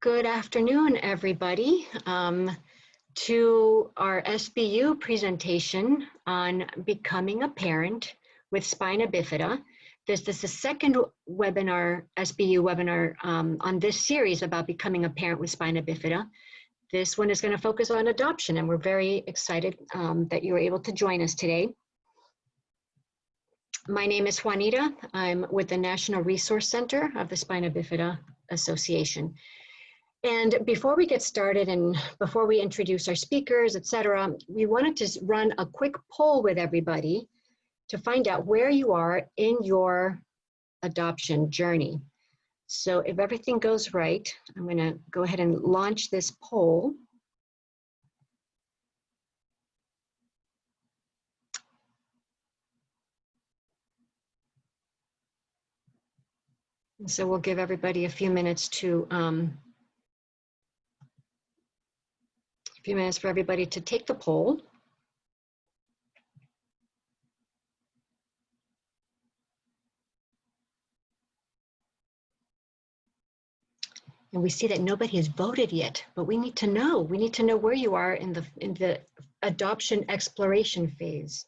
Good afternoon, everybody, to our SBU presentation on becoming a parent with spina bifida. This is the second webinar, SBU webinar on this series about becoming a parent with spina bifida. This one is going to focus on adoption, and we're very excited that you were able to join us today. My name is Juanita. I'm with the National Resource Center of the Spina Bifida Association. And before we get started and before we introduce our speakers, etc., we wanted to run a quick poll with everybody to find out where you are in your adoption journey. So if everything goes right, I'm going to go ahead and launch this poll. So we'll give everybody a few minutes to for everybody to take the poll. And we see that nobody has voted yet, but we need to know. We need to know where you are in the adoption exploration phase.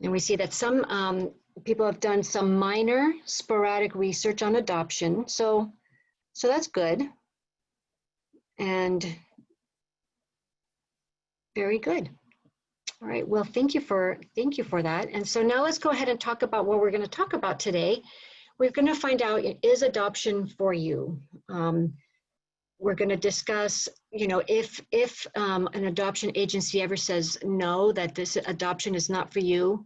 And we see that some people have done some minor sporadic research on adoption. So that's good. And very good. All right, well, thank you for that. And so now let's go ahead and talk about what we're going to talk about today. We're going to find out, is adoption for you? We're going to discuss, if an adoption agency ever says no, that this adoption is not for you,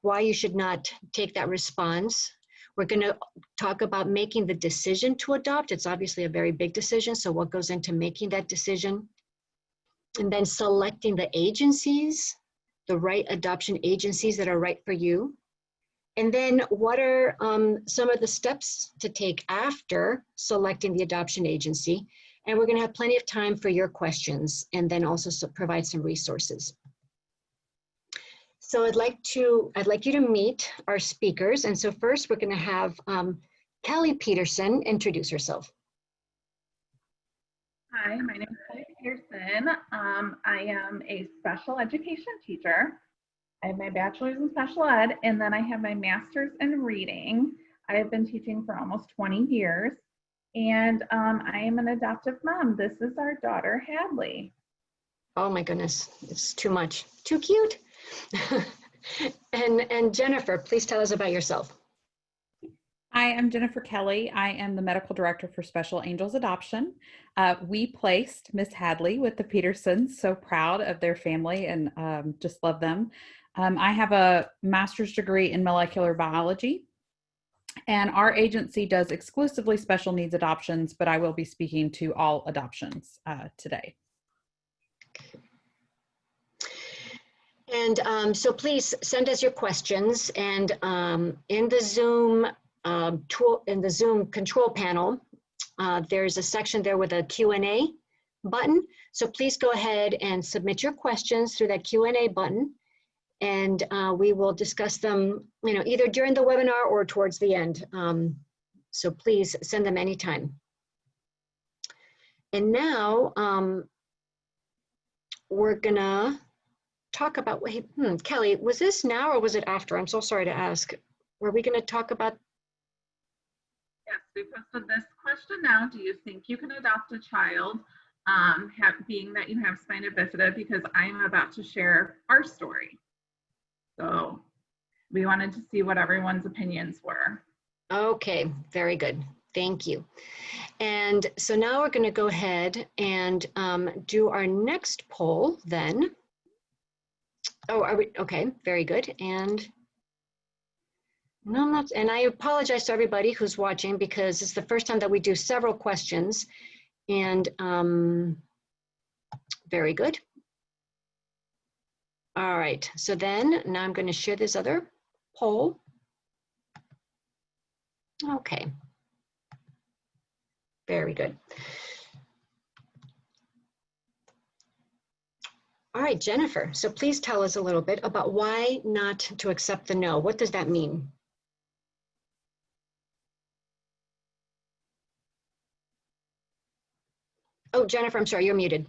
why you should not take that response. We're going to talk about making the decision to adopt. It's obviously a very big decision, so what goes into making that decision? And then selecting the agencies, the right adoption agencies that are right for you. And then what are some of the steps to take after selecting the adoption agency? And we're going to have plenty of time for your questions and then also provide some resources. So I'd like you to meet our speakers. And so first we're going to have Kelly Peterson introduce herself. Hi, my name is Kelly Peterson. I am a special education teacher. I have my bachelor's in special ed, and then I have my master's in reading. I have been teaching for almost 20 years, and I am an adoptive mom. This is our daughter, Hadley. Oh my goodness, it's too much, too cute. and Jennifer, please tell us about yourself. Hi, I'm Jennifer Kelly. I am the medical director for Special Angels Adoption. We placed Miss Hadley with the Petersons, so proud of their family and just love them. I have a master's degree in molecular biology, and our agency does exclusively special needs adoptions, but I will be speaking to all adoptions today. And so please send us your questions, and in the Zoom control panel, there's a section there with a Q&A button. So please go ahead and submit your questions through that Q&A button, and we will discuss them, either during the webinar or towards the end. So please send them anytime. And now we're gonna talk about, Kelly, was this now or was it after? I'm so sorry to ask. Were we gonna talk about? Yes, we posted this question now. Do you think you can adopt a child, being that you have spina bifida? Because I am about to share our story. So we wanted to see what everyone's opinions were. Okay, very good. Thank you. And so now we're going to go ahead and do our next poll then. Oh, are we? Okay, very good. And no, I'm not, and I apologize to everybody who's watching because it's the first time that we do several questions. And very good. All right, so then now I'm going to share this other poll. Okay, very good. All right, Jennifer, so please tell us a little bit about why not to accept the no. What does that mean? Oh, Jennifer, I'm sorry, you're muted.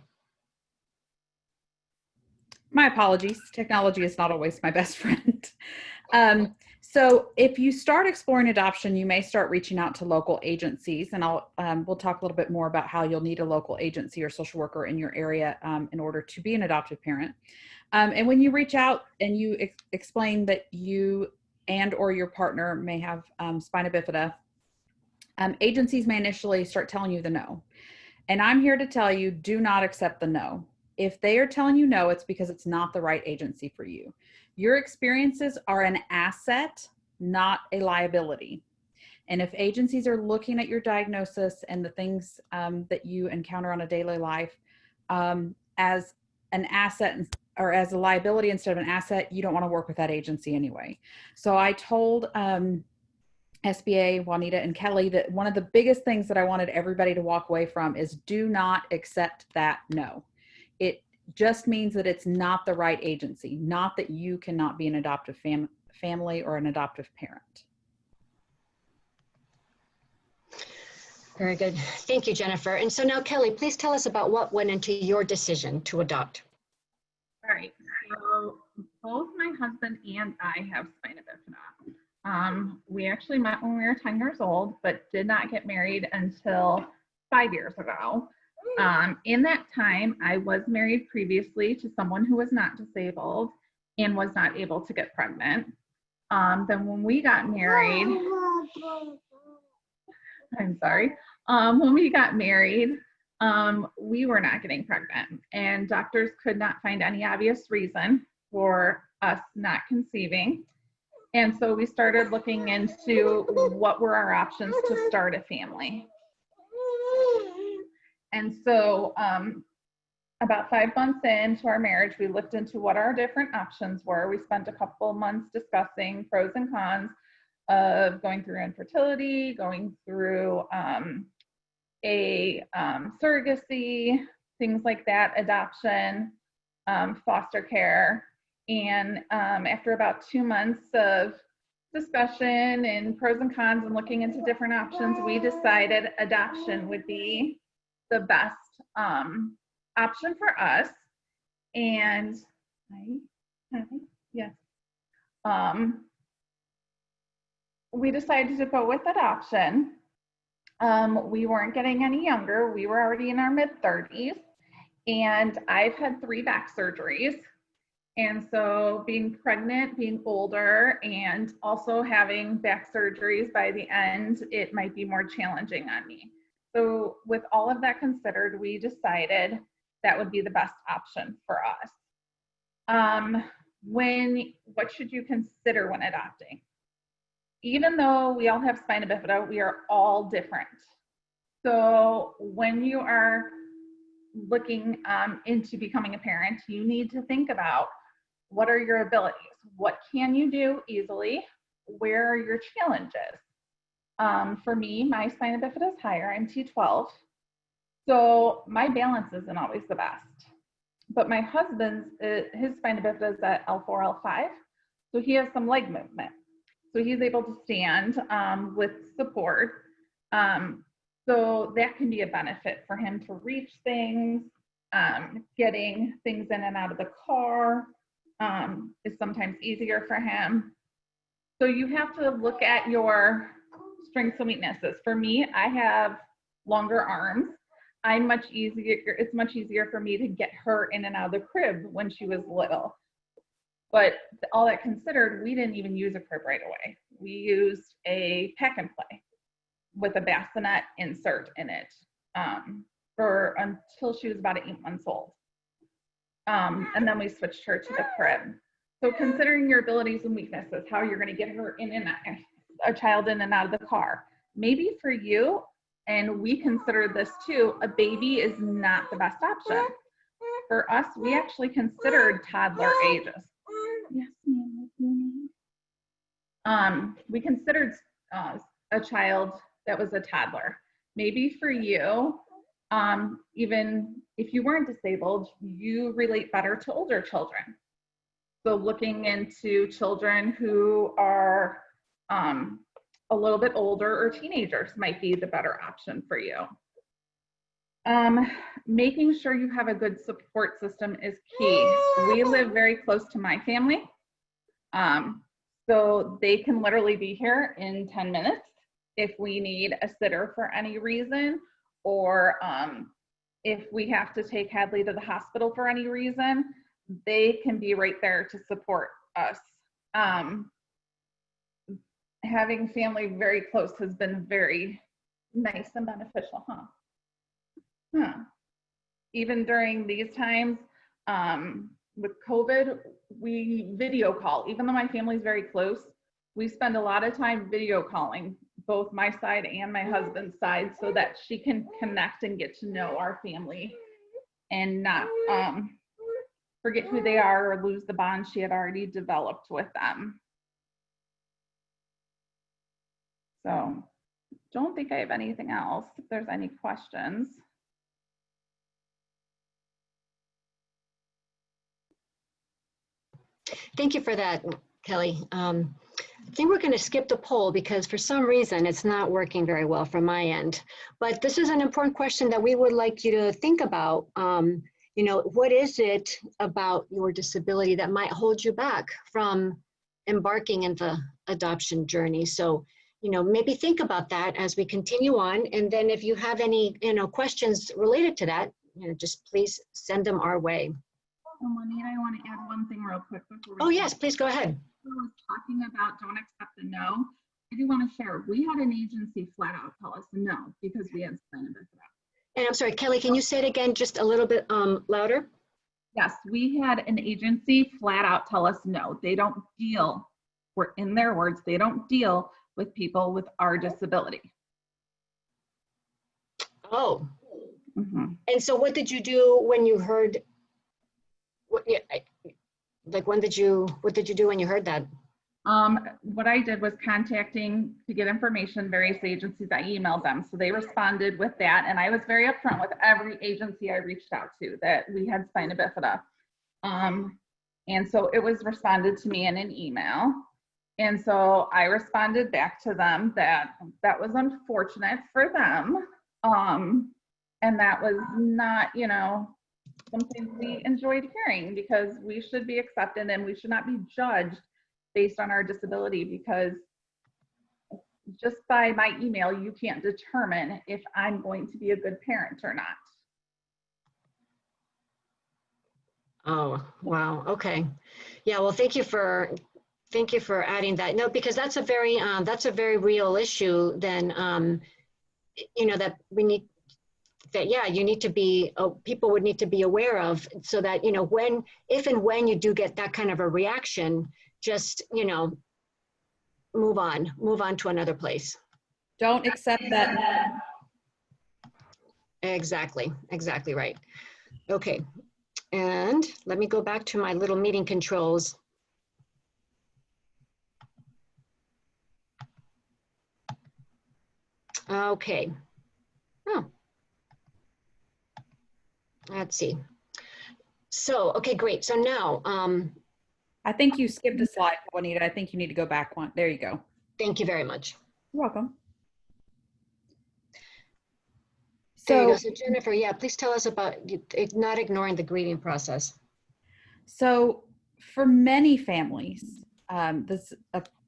My apologies. Technology is not always my best friend. So if you start exploring adoption, you may start reaching out to local agencies, and we'll talk a little bit more about how you'll need a local agency or social worker in your area in order to be an adoptive parent. And when you reach out and you explain that you and or your partner may have spina bifida, agencies may initially start telling you the no. And I'm here to tell you, do not accept the no. If they are telling you no, it's because it's not the right agency for you. Your experiences are an asset, not a liability. And if agencies are looking at your diagnosis and the things that you encounter on a daily life as an asset or as a liability instead of an asset, you don't want to work with that agency anyway. So I told SBA, Juanita, and Kelly that one of the biggest things that I wanted everybody to walk away from is do not accept that no. It just means that it's not the right agency, not that you cannot be an adoptive family or an adoptive parent. Very good. Thank you, Jennifer. And so now, Kelly, please tell us about what went into your decision to adopt. All right. So both my husband and I have spina bifida. We actually met when we were 10 years old, but did not get married until 5 years ago. In that time, I was married previously to someone who was not disabled and was not able to get pregnant. Then when we got married, I'm sorry. When we got married, we were not getting pregnant, and doctors could not find any obvious reason for us not conceiving. And so we started looking into what were our options to start a family. And so about 5 months into our marriage, we looked into what our different options were. We spent a couple months discussing pros and cons of going through infertility, going through surrogacy, things like that, adoption, foster care. And after about 2 months of discussion and pros and cons and looking into different options, we decided adoption would be the best option for us. And we decided to go with adoption. We weren't getting any younger. We were already in our mid-30s, and I've had 3 back surgeries. And so being pregnant, being older, and also having back surgeries by the end, it might be more challenging on me. So with all of that considered, we decided that would be the best option for us. What should you consider when adopting? Even though we all have spina bifida, we are all different. So when you are looking into becoming a parent, you need to think about what are your abilities? What can you do easily? Where are your challenges? For me, my spina bifida is higher. I'm T12. So my balance isn't always the best. But my husband's, his spina bifida is at L4, L5. So he has some leg movement. So he's able to stand with support. So that can be a benefit for him to reach things, getting things in and out of the car is sometimes easier for him. So you have to look at your strengths and weaknesses. For me, I have longer arms. It's much easier for me to get her in and out of the crib when she was little. But all that considered, we didn't even use a crib right away. We used a pack and play with a bassinet insert in it until she was about 8 months old. And then we switched her to the crib. So considering your abilities and weaknesses, how you're gonna get her in and out, a child in and out of the car. Maybe for you, and we considered this too, a baby is not the best option. For us, we actually considered toddler ages. Yes, ma'am. We considered a child that was a toddler. Maybe for you, even if you weren't disabled, you relate better to older children. So looking into children who are a little bit older or teenagers might be the better option for you. Making sure you have a good support system is key. We live very close to my family. So they can literally be here in 10 minutes if we need a sitter for any reason, or if we have to take Hadley to the hospital for any reason, they can be right there to support us. Having family very close has been very nice and beneficial, Even during these times, with COVID, we video call. Even though my family's very close, we spend a lot of time video calling, both my side and my husband's side, so that she can connect and get to know our family and not forget who they are or lose the bond she had already developed with them. So don't think I have anything else. If there's any questions. Thank you for that, Kelly. I think we're going to skip the poll because for some reason it's not working very well from my end. But this is an important question that we would like you to think about. You know, what is it about your disability that might hold you back from embarking in the adoption journey? So, you know, maybe think about that as we continue on. And then if you have any, questions related to that, just please send them our way. Juanita, I want to add one thing real quick before we Oh, yes, please go ahead. I was talking about don't accept a no. I do want to share, we had an agency flat out tell us no because we had Spina Bifida. And I'm sorry, Kelly, can you say it again just a little bit louder? Yes, we had an agency flat out tell us no. They don't deal, in their words, they don't deal with people with our disability. Oh. Mm-hmm. And so what did you do when you heard, what did you do when you heard that? What I did was contacting to get information, various agencies. I emailed them, so they responded with that, and I was very upfront with every agency I reached out to that we had Spina Bifida. And so it was responded to me in an email, and so I responded back to them that that was unfortunate for them, and that was not, something we enjoyed hearing, because we should be accepted and we should not be judged based on our disability, because just by my email, you can't determine if I'm going to be a good parent or not. Oh, wow. Okay. Yeah. Well, thank you for adding that. No, because that's a very real issue. Then, that we need. That, yeah, you need to be, people would need to be aware of, so that, if and when you do get that kind of a reaction, just, move on to another place. Don't accept that. Exactly right. Okay, and let me go back to my little meeting controls. Okay. Oh. Let's see. So, okay, great. So now, I think you skipped a slide, Juanita. I think you need to go back one. There you go. Thank you very much. You're welcome. There you go. So Jennifer, yeah, please tell us about not ignoring the grieving process. So for many families, this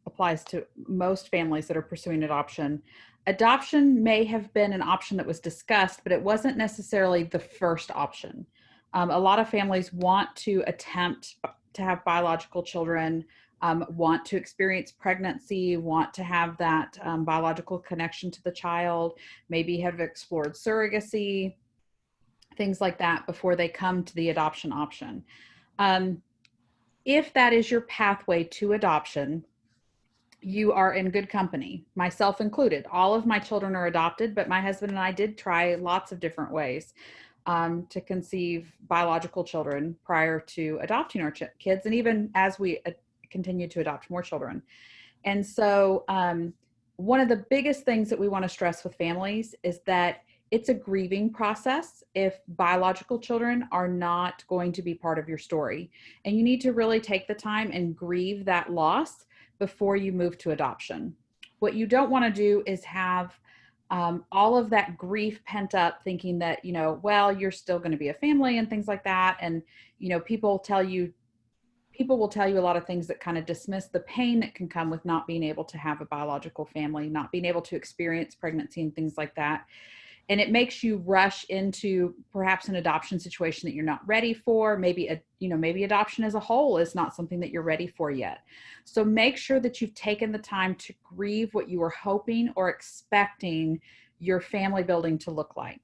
applies to most families that are pursuing adoption. Adoption may have been an option that was discussed, but it wasn't necessarily the first option. A lot of families want to attempt to have biological children, want to experience pregnancy, want to have that biological connection to the child, maybe have explored surrogacy, things like that before they come to the adoption option. If that is your pathway to adoption, you are in good company, myself included. All of my children are adopted, but my husband and I did try lots of different ways to conceive biological children prior to adopting our kids, and even as we continue to adopt more children. And so one of the biggest things that we want to stress with families is that it's a grieving process if biological children are not going to be part of your story. And you need to really take the time and grieve that loss before you move to adoption. What you don't want to do is have all of that grief pent up, thinking that, well, you're still going to be a family and things like that. And, people will tell you a lot of things that kind of dismiss the pain that can come with not being able to have a biological family, not being able to experience pregnancy and things like that. And it makes you rush into perhaps an adoption situation that you're not ready for. Maybe adoption as a whole is not something that you're ready for yet. So make sure that you've taken the time to grieve what you were hoping or expecting your family building to look like.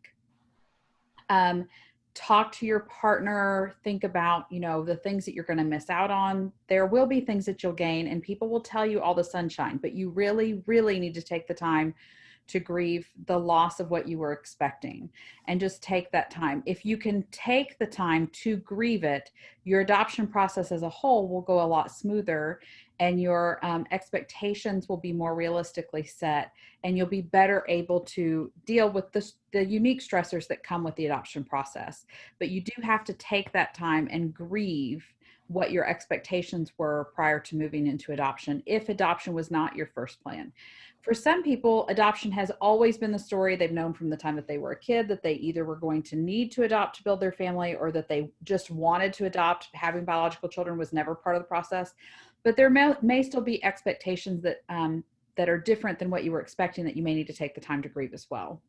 Talk to your partner, think about, the things that you're going to miss out on. There will be things that you'll gain, and people will tell you all the sunshine, but you really, really need to take the time to grieve the loss of what you were expecting, and just take that time. If you can take the time to grieve it, your adoption process as a whole will go a lot smoother, and your expectations will be more realistically set, and you'll be better able to deal with the unique stressors that come with the adoption process. But you do have to take that time and grieve what your expectations were prior to moving into adoption, if adoption was not your first plan. For some people, adoption has always been the story. They've known from the time that they were a kid that they either were going to need to adopt to build their family, or that they just wanted to adopt. Having biological children was never part of the process. But there may still be expectations that are different than what you were expecting, that you may need to take the time to grieve as well.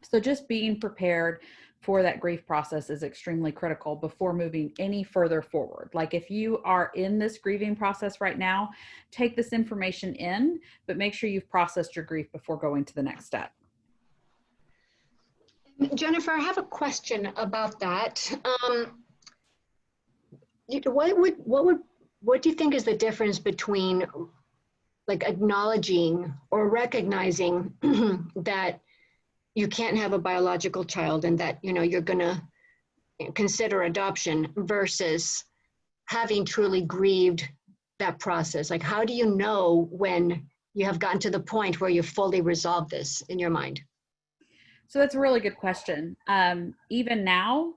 So just being prepared for that grief process is extremely critical before moving any further forward. Like, if you are in this grieving process right now, take this information in, but make sure you've processed your grief before going to the next step. Jennifer, I have a question about that. What do you think is the difference between, like, acknowledging or recognizing that you can't have a biological child and that, you're going to consider adoption, versus having truly grieved that process? Like, how do you know when you have gotten to the point where you've fully resolved this in your mind? So that's a really good question. Even now,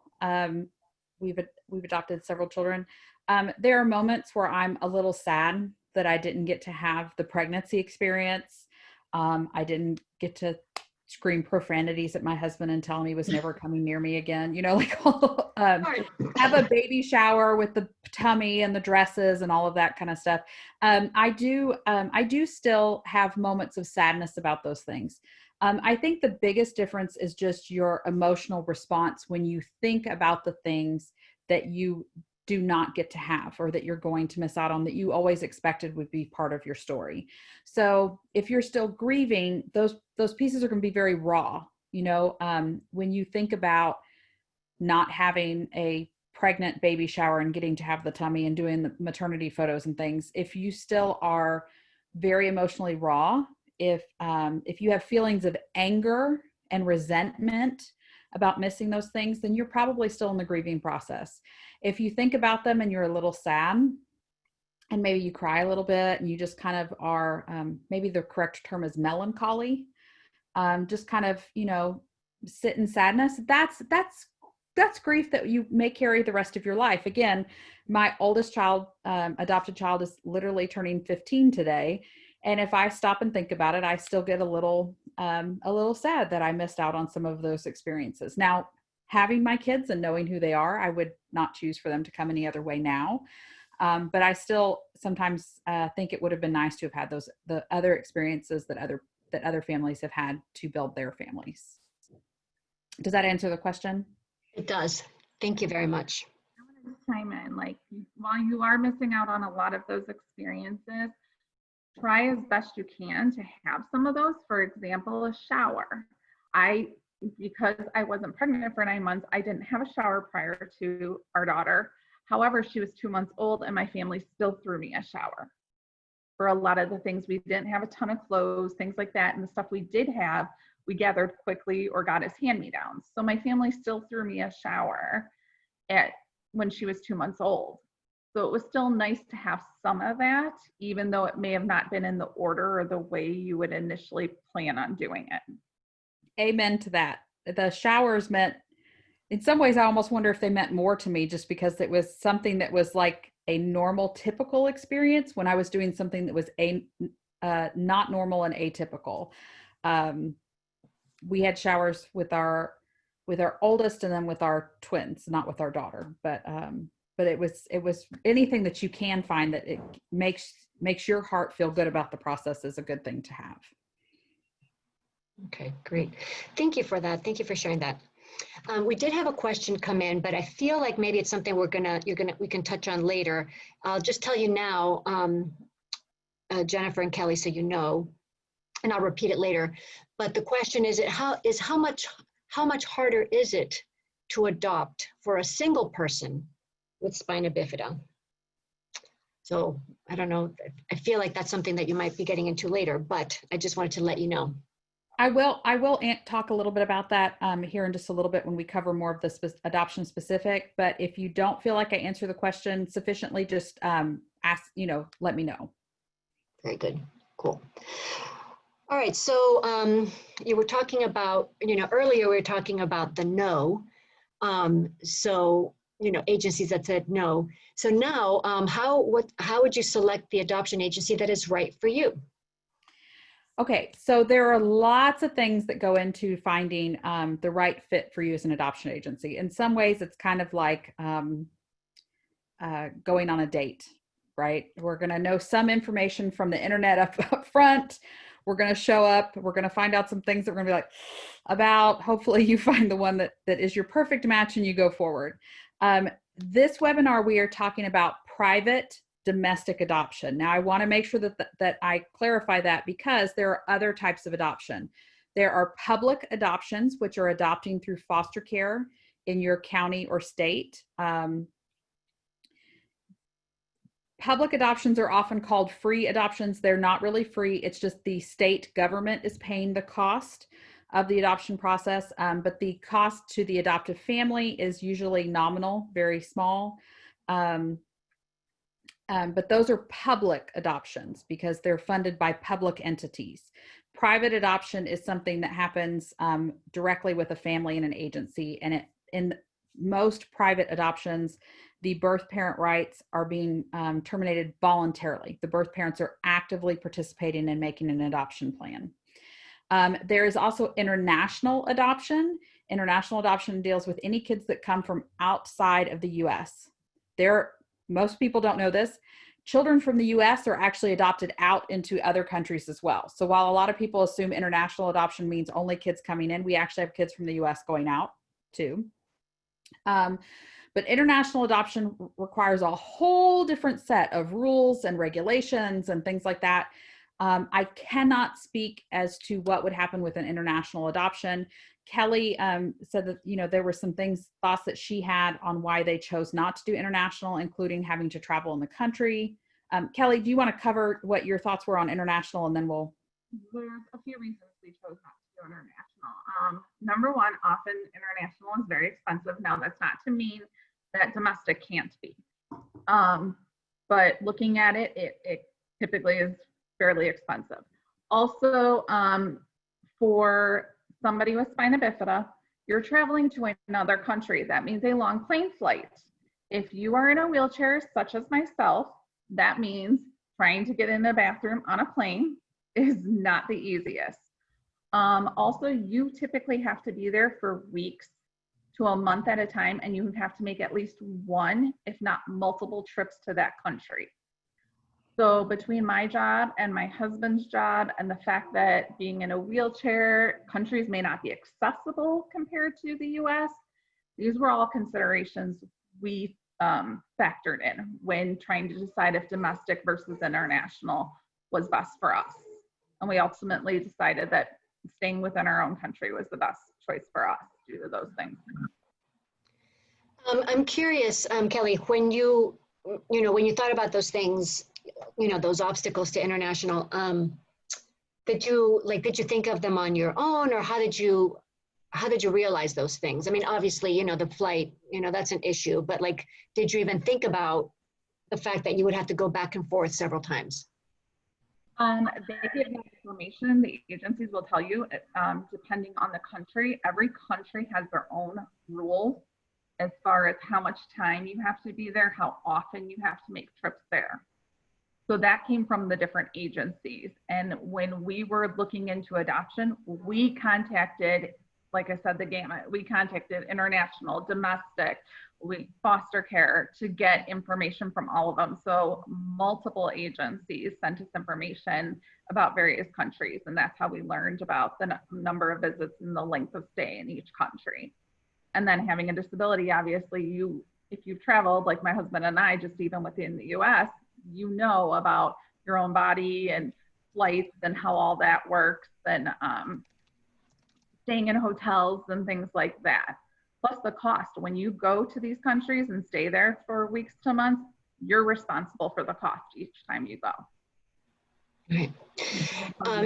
we've adopted several children. There are moments where I'm a little sad that I didn't get to have the pregnancy experience. I didn't get to scream profanities at my husband and tell him he was never coming near me again. Have a baby shower with the tummy and the dresses and all of that kind of stuff. I do still have moments of sadness about those things. I think the biggest difference is just your emotional response when you think about the things that you do not get to have, or that you're going to miss out on, that you always expected would be part of your story. So if you're still grieving, those pieces are going to be very raw. When you think about not having a pregnant baby shower and getting to have the tummy and doing the maternity photos and things, if you still are very emotionally raw, if you have feelings of anger and resentment about missing those things, then you're probably still in the grieving process. If you think about them and you're a little sad, and maybe you cry a little bit, and you just kind of are, maybe the correct term is melancholy, just kind of, sit in sadness, that's grief that you may carry the rest of your life. Again, my oldest child, adopted child, is literally turning 15 today. And if I stop and think about it, I still get a little sad that I missed out on some of those experiences. Now, having my kids and knowing who they are, I would not choose for them to come any other way now. But I still sometimes think it would have been nice to have had the other experiences that other families have had to build their families. Does that answer the question? It does. Thank you very much. I want to chime in. Like, while you are missing out on a lot of those experiences, try as best you can to have some of those. For example, a shower. Because I wasn't pregnant for 9 months, I didn't have a shower prior to our daughter. However, she was 2 months old and my family still threw me a shower. For a lot of the things, we didn't have a ton of clothes, things like that. And the stuff we did have, we gathered quickly or got as hand-me-downs. So my family still threw me a shower when she was 2 months old. So it was still nice to have some of that, even though it may have not been in the order or the way you would initially plan on doing it. Amen to that. The showers meant, in some ways, I almost wonder if they meant more to me, just because it was something that was like a normal, typical experience when I was doing something that was not normal and atypical. we had showers with our oldest and then with our twins, not with our daughter, but it was anything that you can find that it makes your heart feel good about the process is a good thing to have. Okay, great. Thank you for that. Thank you for sharing that. We did have a question come in, but I feel like maybe it's something we can touch on later. I'll just tell you now, Jennifer and Kelly, so you know, and I'll repeat it later. But the question is, how much harder is it to adopt for a single person with spina bifida? So I don't know. I feel like that's something that you might be getting into later, but I just wanted to let you know. I will talk a little bit about that here in just a little bit when we cover more of the adoption specific. But if you don't feel like I answer the question sufficiently, just ask, let me know. Very good. Cool. All right. So you were talking about, earlier we were talking about the no. So, agencies that said no. So now, how would you select the adoption agency that is right for you? Okay, so there are lots of things that go into finding the right fit for you as an adoption agency. In some ways, it's kind of like going on a date, right? We're going to know some information from the internet up front. We're going to show up. We're going to find out some things that we're going to be like about. Hopefully, you find the one that is your perfect match and you go forward. This webinar, we are talking about private domestic adoption. Now, I want to make sure that I clarify that because there are other types of adoption. There are public adoptions, which are adopting through foster care in your county or state. Public adoptions are often called free adoptions. They're not really free. It's just the state government is paying the cost of the adoption process, but the cost to the adoptive family is usually nominal, very small. But those are public adoptions because they're funded by public entities. Private adoption is something that happens directly with a family and an agency. And in most private adoptions, the birth parent rights are being terminated voluntarily. The birth parents are actively participating in making an adoption plan. There is also international adoption. International adoption deals with any kids that come from outside of the US. Most people don't know this. Children from the US are actually adopted out into other countries as well. So while a lot of people assume international adoption means only kids coming in, we actually have kids from the US going out too. But international adoption requires a whole different set of rules and regulations and things like that. I cannot speak as to what would happen with an international adoption. Kelly said that, there were some thoughts that she had on why they chose not to do international, including having to travel in the country. Kelly, do you want to cover what your thoughts were on international, and then we'll... There's a few reasons we chose not to do international. Number one, often international is very expensive. Now, that's not to mean that domestic can't be. But looking at it, it typically is fairly expensive. Also, for somebody with spina bifida, you're traveling to another country. That means a long plane flight. If you are in a wheelchair, such as myself, that means trying to get in the bathroom on a plane is not the easiest. Also, you typically have to be there for weeks to a month at a time, and you have to make at least one, if not multiple trips to that country. So between my job and my husband's job and the fact that being in a wheelchair, countries may not be accessible compared to the US, these were all considerations we factored in when trying to decide if domestic versus international was best for us. And we ultimately decided that staying within our own country was the best choice for us due to those things. I'm curious, Kelly, when you thought about those things, those obstacles to international, did you think of them on your own, or how did you realize those things? I mean, obviously, the flight, that's an issue, but did you even think about the fact that you would have to go back and forth several times? They give that information. The agencies will tell you, depending on the country. Every country has their own rules as far as how much time you have to be there, how often you have to make trips there. So that came from the different agencies. And when we were looking into adoption, we contacted, like I said, the gamut. We contacted international, domestic, foster care to get information from all of them. So multiple agencies sent us information about various countries. And that's how we learned about the number of visits and the length of stay in each country. And then having a disability, obviously, if you've traveled, like my husband and I, just even within the US, you know about your own body and flights and how all that works, and staying in hotels and things like that. Plus the cost. When you go to these countries and stay there for weeks to months, you're responsible for the cost each time you go. Right.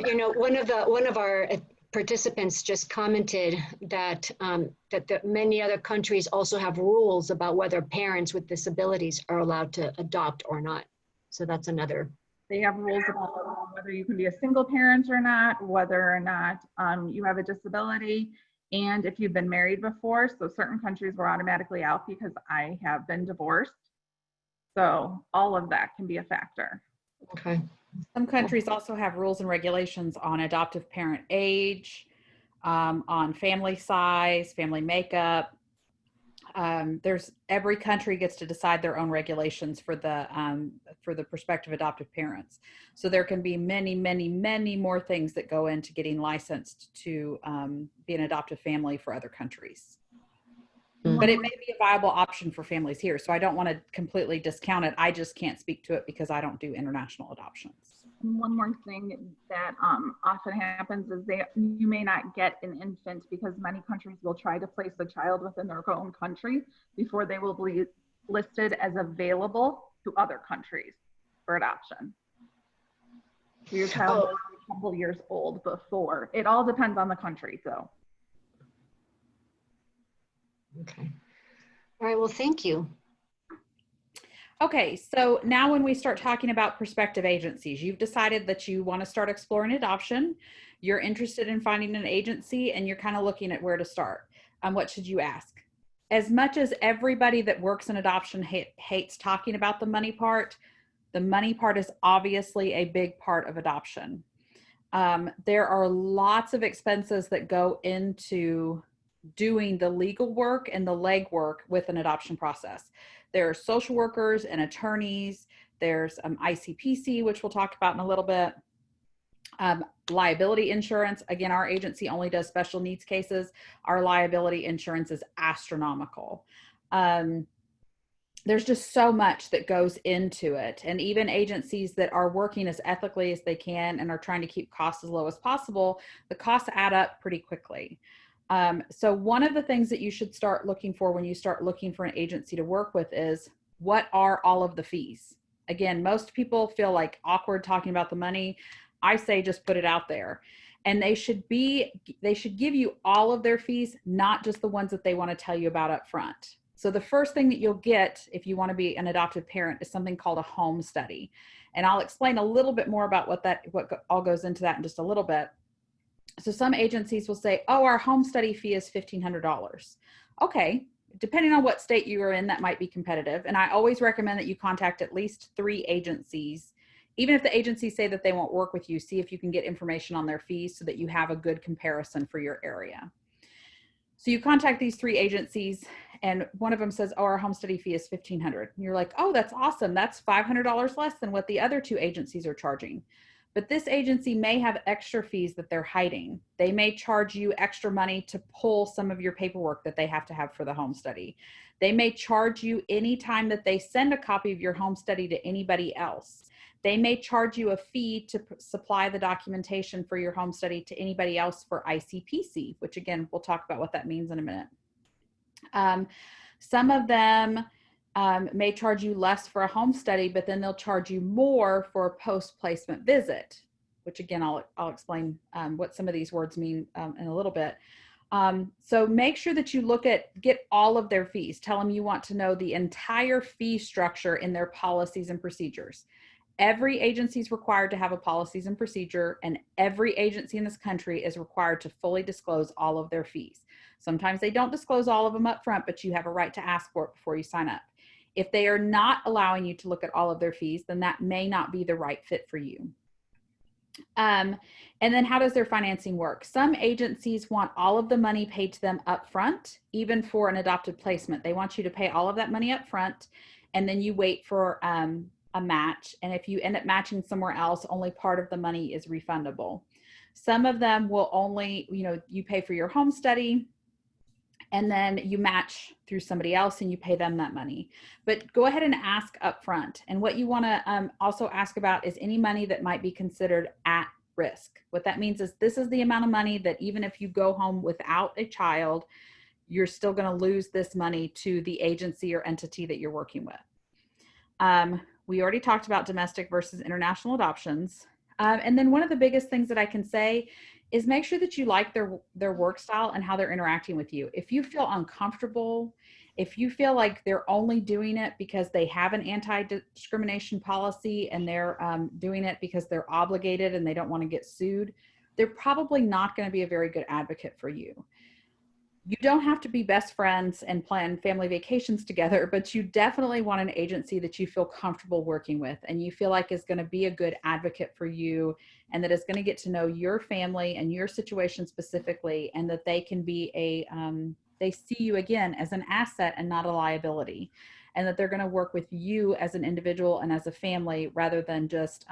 You know, one of our participants just commented that that many other countries also have rules about whether parents with disabilities are allowed to adopt or not. So that's another. They have rules about whether you can be a single parent or not, whether or not you have a disability, and if you've been married before. So certain countries were automatically out because I have been divorced. So all of that can be a factor. Okay. Some countries also have rules and regulations on adoptive parent age, on family size, family makeup. Every country gets to decide their own regulations for the prospective adoptive parents. So there can be many, many, many more things that go into getting licensed to be an adoptive family for other countries. But it may be a viable option for families here. So I don't want to completely discount it. I just can't speak to it because I don't do international adoptions. One more thing that often happens is you may not get an infant because many countries will try to place a child within their own country before they will be listed as available to other countries for adoption. So your child will be a couple years old before. It all depends on the country, though. Okay. All right. Well, thank you. Okay, so now when we start talking about prospective agencies, you've decided that you want to start exploring adoption, you're interested in finding an agency, and you're kind of looking at where to start. What should you ask? As much as everybody that works in adoption hates talking about the money part is obviously a big part of adoption. There are lots of expenses that go into doing the legal work and the legwork with an adoption process. There are social workers and attorneys. There's ICPC, which we'll talk about in a little bit. Liability insurance. Again, our agency only does special needs cases. Our liability insurance is astronomical. There's just so much that goes into it. And even agencies that are working as ethically as they can and are trying to keep costs as low as possible, the costs add up pretty quickly. So one of the things that you should start looking for when you start looking for an agency to work with is, what are all of the fees? Again, most people feel like awkward talking about the money. I say just put it out there. And they should give you all of their fees, not just the ones that they want to tell you about up front. So the first thing that you'll get if you want to be an adoptive parent is something called a home study. And I'll explain a little bit more about what all goes into that in just a little bit. So some agencies will say, oh, our home study fee is $1,500. Okay, depending on what state you are in, that might be competitive. And I always recommend that you contact at least 3 agencies. Even if the agencies say that they won't work with you, see if you can get information on their fees so that you have a good comparison for your area. So you contact these 3 agencies and one of them says, oh, our home study fee is $1,500. And you're like, oh, that's awesome. That's $500 less than what the other 2 agencies are charging. But this agency may have extra fees that they're hiding. They may charge you extra money to pull some of your paperwork that they have to have for the home study. They may charge you anytime that they send a copy of your home study to anybody else. They may charge you a fee to supply the documentation for your home study to anybody else for ICPC, which again, we'll talk about what that means in a minute. Some of them may charge you less for a home study, but then they'll charge you more for a post-placement visit, which again, I'll explain what some of these words mean in a little bit. So make sure that you get all of their fees. Tell them you want to know the entire fee structure in their policies and procedures. Every agency is required to have a policies and procedure, and every agency in this country is required to fully disclose all of their fees. Sometimes they don't disclose all of them up front, but you have a right to ask for it before you sign up. If they are not allowing you to look at all of their fees, then that may not be the right fit for you. And then how does their financing work? Some agencies want all of the money paid to them up front, even for an adopted placement. They want you to pay all of that money up front, and then you wait for a match. And if you end up matching somewhere else, only part of the money is refundable. Some of them will only, you pay for your home study, and then you match through somebody else and you pay them that money. But go ahead and ask up front. And what you want to also ask about is any money that might be considered at risk. What that means is this is the amount of money that even if you go home without a child, you're still going to lose this money to the agency or entity that you're working with. We already talked about domestic versus international adoptions. And then one of the biggest things that I can say is make sure that you like their work style and how they're interacting with you. If you feel uncomfortable, if you feel like they're only doing it because they have an anti-discrimination policy and they're doing it because they're obligated and they don't want to get sued, they're probably not going to be a very good advocate for you. You don't have to be best friends and plan family vacations together, but you definitely want an agency that you feel comfortable working with and you feel like is going to be a good advocate for you and that is going to get to know your family and your situation specifically, and that they can be they see you again as an asset and not a liability, and that they're going to work with you as an individual and as a family rather than just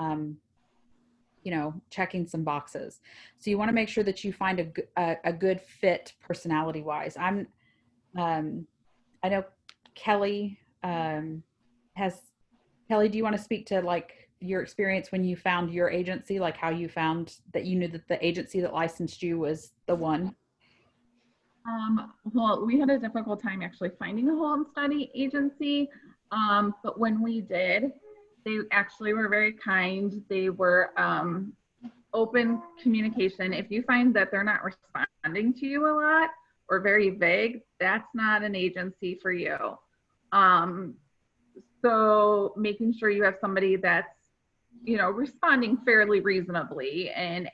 checking some boxes. So you want to make sure that you find a good fit personality wise. I know Kelly Kelly, do you want to speak to like your experience when you found your agency, like how you found that you knew that the agency that licensed you was the one? Well, we had a difficult time actually finding a home study agency, but when we did, they actually were very kind. They were open communication. If you find that they're not responding to you a lot or very vague, that's not an agency for you. So making sure you have somebody that's, responding fairly reasonably and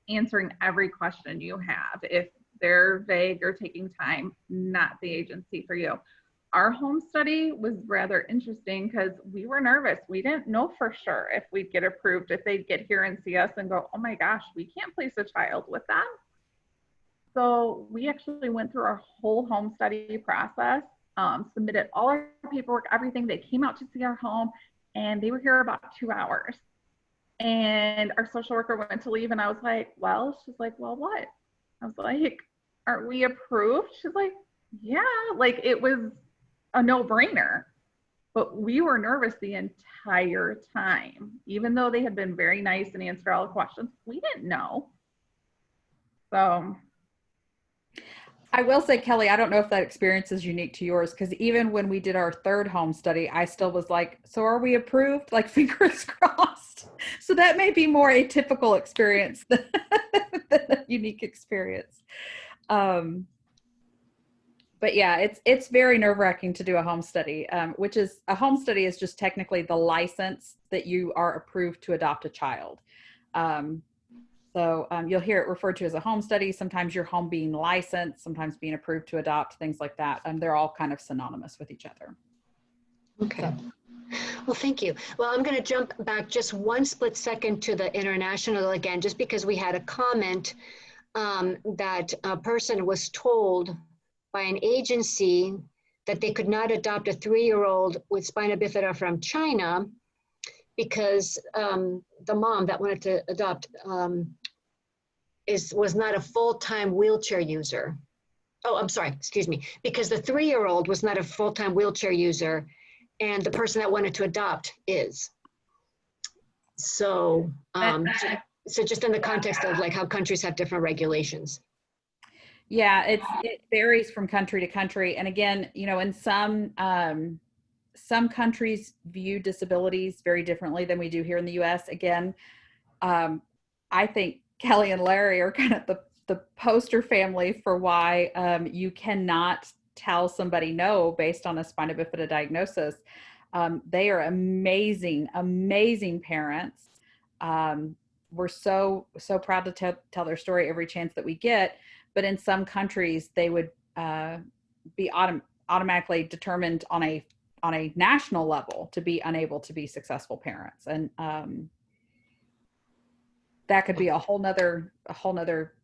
answering every question you have. If they're vague or taking time, not the agency for you. Our home study was rather interesting because we were nervous. We didn't know for sure if we'd get approved, if they'd get here and see us and go, oh my gosh, we can't place a child with them. So we actually went through our whole home study process, submitted all our paperwork, everything. They came out to see our home and they were here about 2 hours. And our social worker went to leave and I was like, well, she's like, well, what? I was like, aren't we approved? She's like, yeah, like it was a no-brainer. But we were nervous the entire time. Even though they had been very nice and answered all the questions, we didn't know. So I will say, Kelly, I don't know if that experience is unique to yours, because even when we did our third home study, I still was like, so are we approved? Like, fingers crossed. So that may be more a typical experience than a unique experience. But yeah, it's very nerve-wracking to do a home study, which is, a home study is just technically the license that you are approved to adopt a child. So you'll hear it referred to as a home study. Sometimes your home being licensed, sometimes being approved to adopt, things like that. And they're all kind of synonymous with each other. Okay. So. Well, thank you. Well, I'm going to jump back just one split second to the international again, just because we had a comment that a person was told by an agency that they could not adopt a 3-year-old with spina bifida from China because the mom that wanted to adopt was not a full-time wheelchair user. Oh, I'm sorry, excuse me. Because the 3-year-old was not a full-time wheelchair user and the person that wanted to adopt is. So, so just in the context of like how countries have different regulations. Yeah, it varies from country to country. And again, in some countries view disabilities very differently than we do here in the US. Again, I think Kelly and Larry are kind of the poster family for why you cannot tell somebody no based on a spina bifida diagnosis. They are amazing, amazing parents. We're so proud to tell their story every chance that we get. But in some countries, they would be automatically determined on a on a national level to be unable to be successful parents. And that could be a whole nother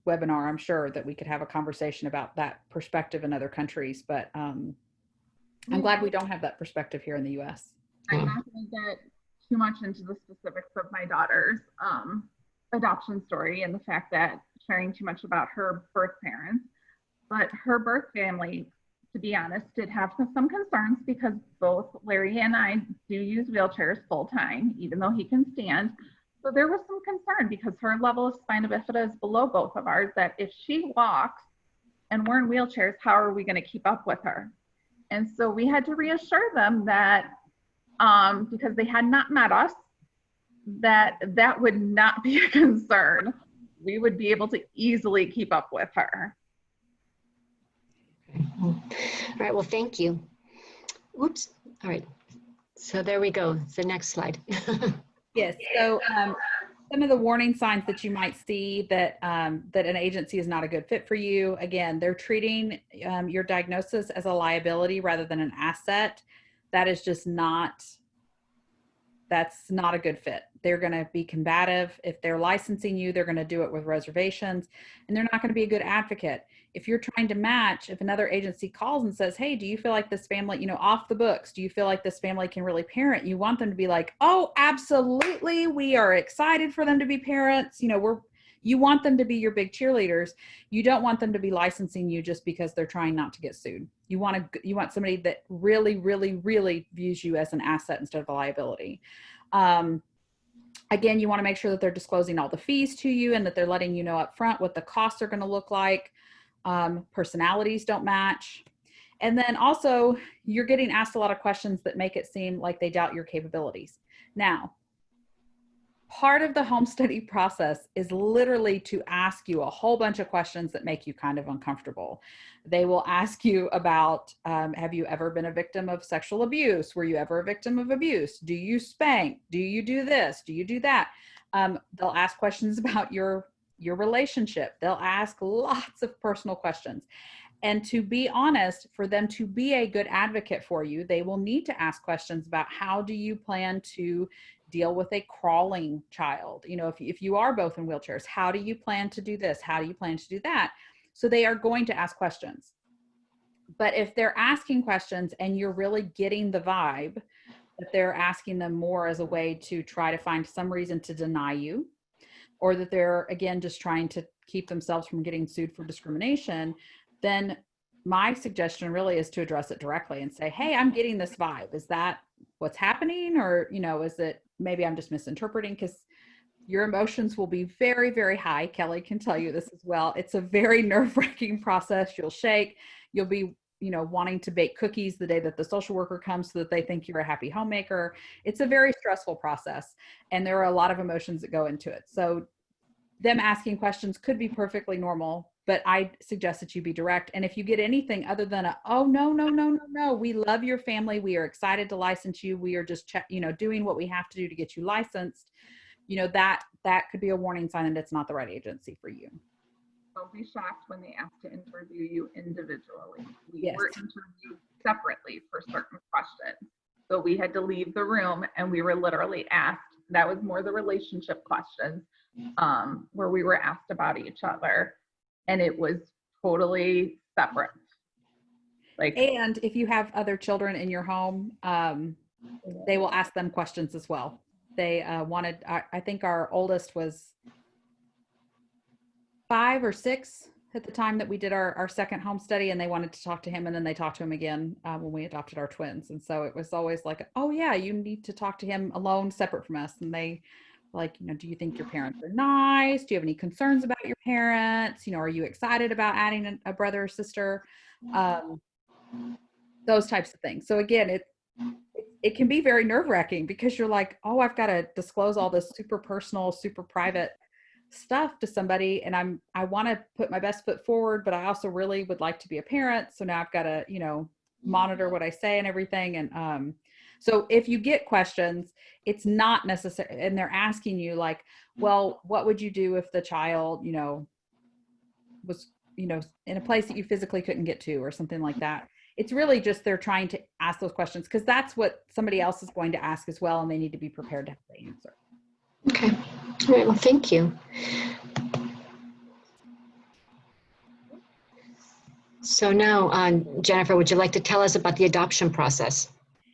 webinar, I'm sure, that we could have a conversation about that perspective in other countries. But I'm glad we don't have that perspective here in the US. I'm not going to get too much into the specifics of my daughter's adoption story and the fact that sharing too much about her birth parents, but her birth family, to be honest, did have some concerns because both Larry and I do use wheelchairs full time, even though he can stand. So there was some concern because her level of spina bifida is below both of ours, that if she walks and we're in wheelchairs, how are we going to keep up with her? And so we had to reassure them that because they had not met us, that would not be a concern. We would be able to easily keep up with her. All right, well, thank you. Oops, all right. So there we go, it's the next slide. Yes, so some of the warning signs that you might see that that an agency is not a good fit for you. Again, they're treating your diagnosis as a liability rather than an asset. That is just that's not a good fit. They're going to be combative. If they're licensing you, they're going to do it with reservations, and they're not going to be a good advocate. If you're trying to match, if another agency calls and says, hey, do you feel like this family, you know, off the books, do you feel like this family can really parent? You want them to be like, oh, absolutely. We are excited for them to be parents. You know, you want them to be your big cheerleaders. You don't want them to be licensing you just because they're trying not to get sued. You want somebody that really, really, really views you as an asset instead of a liability. Again, you want to make sure that they're disclosing all the fees to you and that they're letting you know up front what the costs are going to look like. Personalities don't match. And then also, you're getting asked a lot of questions that make it seem like they doubt your capabilities. Now, part of the home study process is literally to ask you a whole bunch of questions that make you kind of uncomfortable. They will ask you about, have you ever been a victim of sexual abuse? Were you ever a victim of abuse? Do you spank? Do you do this? Do you do that? They'll ask questions about your relationship. They'll ask lots of personal questions. And to be honest, for them to be a good advocate for you, they will need to ask questions about how do you plan to deal with a crawling child? You know, if you are both in wheelchairs, how do you plan to do this? How do you plan to do that? So they are going to ask questions. But if they're asking questions and you're really getting the vibe that they're asking them more as a way to try to find some reason to deny you, or that they're, again, just trying to keep themselves from getting sued for discrimination, then my suggestion really is to address it directly and say, hey, I'm getting this vibe. Is that what's happening? Or, you know, is it maybe I'm just misinterpreting? Because your emotions will be very, very high. Kelly can tell you this as well. It's a very nerve-wracking process. You'll shake. You'll be, you know, wanting to bake cookies the day that the social worker comes so that they think you're a happy homemaker. It's a very stressful process, and there are a lot of emotions that go into it. So them asking questions could be perfectly normal, but I suggest that you be direct. And if you get anything other than oh, no, we love your family, we are excited to license you, we are just doing what we have to do to get you licensed, you know, that could be a warning sign that it's not the right agency for you. Don't be shocked when they ask to interview you individually. We Yes. were interviewed separately for certain questions. So we had to leave the room and we were literally asked, that was more the relationship questions, where we were asked about each other, and it was totally separate. And if you have other children in your home, they will ask them questions as well. They wanted, I think our oldest was 5 or 6 at the time that we did our second home study, and they wanted to talk to him, and then they talked to him again when we adopted our twins. And so it was always like, oh yeah, you need to talk to him alone, separate from us. And they like, you know, do you think your parents are nice? Do you have any concerns about your parents? You know, are you excited about adding a brother or sister? Those types of things. So again, it can be very nerve-wracking because you're like, oh, I've got to disclose all this super personal, super private stuff to somebody, and I want to put my best foot forward, but I also really would like to be a parent. So now I've got to, you know, monitor what I say and everything. And so if you get questions, it's not necessary, and they're asking you like, well, what would you do if the child, you know, was, you know, in a place that you physically couldn't get to or something like that? it's really just they're trying to ask those questions because that's what somebody else is going to ask as well, and they need to be prepared to have the answer. Okay. All right. Well, thank you. So now, Jennifer, would you like to tell us about the adoption process?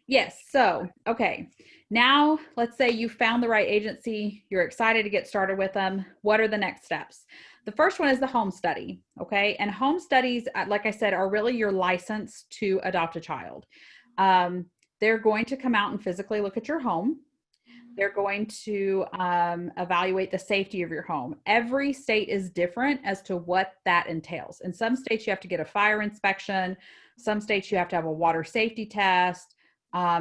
Yes. So, okay. Now, let's say you found the right agency. You're excited to get started with them. What are the next steps? The first one is the home study. Okay. And home studies, like I said, are really your license to adopt a child. They're going to come out and physically look at your home. They're going to evaluate the safety of your home. Every state is different as to what that entails. In some states, you have to get a fire inspection. Some states, you have to have a water safety test.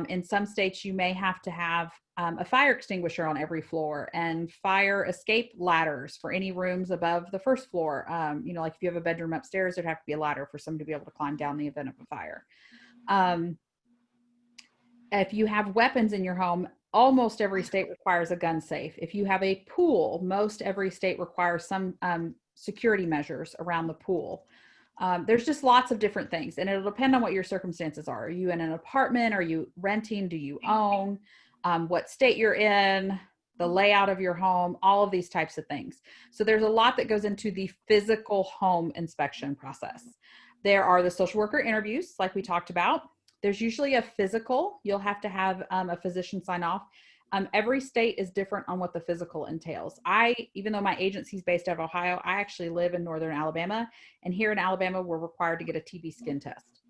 In some states, you may have to have a fire extinguisher on every floor and fire escape ladders for any rooms above the first floor. You know, like if you have a bedroom upstairs, there'd have to be a ladder for someone to be able to climb down in the event of a fire. If you have weapons in your home, almost every state requires a gun safe. If you have a pool, most every state requires some security measures around the pool. There's just lots of different things, and it'll depend on what your circumstances are. Are you in an apartment? Are you renting? Do you own? What state you're in, the layout of your home, all of these types of things. So there's a lot that goes into the physical home inspection process. There are the social worker interviews, like we talked about. There's usually a physical. You'll have to have a physician sign off. Every state is different on what the physical entails. Even though my agency is based out of Ohio, I actually live in northern Alabama. And here in Alabama, we're required to get a TB skin test.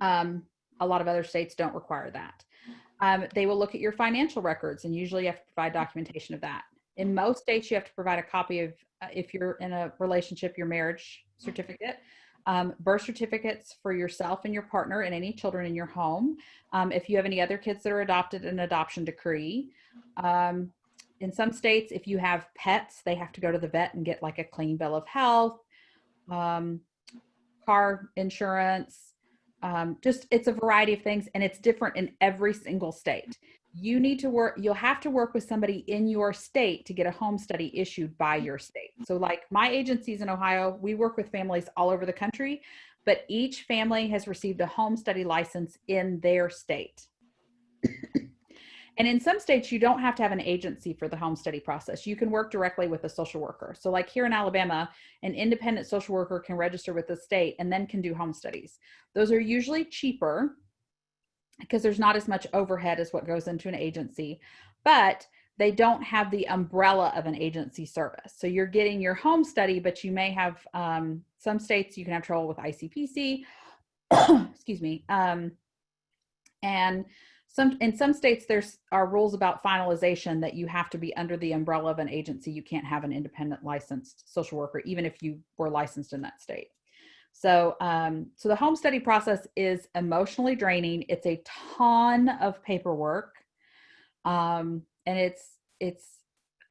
A lot of other states don't require that. They will look at your financial records, and usually you have to provide documentation of that. In most states, you have to provide a copy of, if you're in a relationship, your marriage certificate. Birth certificates for yourself and your partner and any children in your home. If you have any other kids that are adopted, an adoption decree. In some states, if you have pets, they have to go to the vet and get like a clean bill of health, car insurance, just it's a variety of things, and it's different in every single state. You'll have to work with somebody in your state to get a home study issued by your state. So like my agencies in Ohio, we work with families all over the country, but each family has received a home study license in their state. And in some states, you don't have to have an agency for the home study process. You can work directly with a social worker. So like here in Alabama, an independent social worker can register with the state and then can do home studies. Those are usually cheaper because there's not as much overhead as what goes into an agency, but they don't have the umbrella of an agency service. So you're getting your home study, but you may have, some states you can have trouble with ICPC, excuse me. And in some states, there are rules about finalization that you have to be under the umbrella of an agency. You can't have an independent licensed social worker, even if you were licensed in that state. So, so the home study process is emotionally draining. It's a ton of paperwork. And it's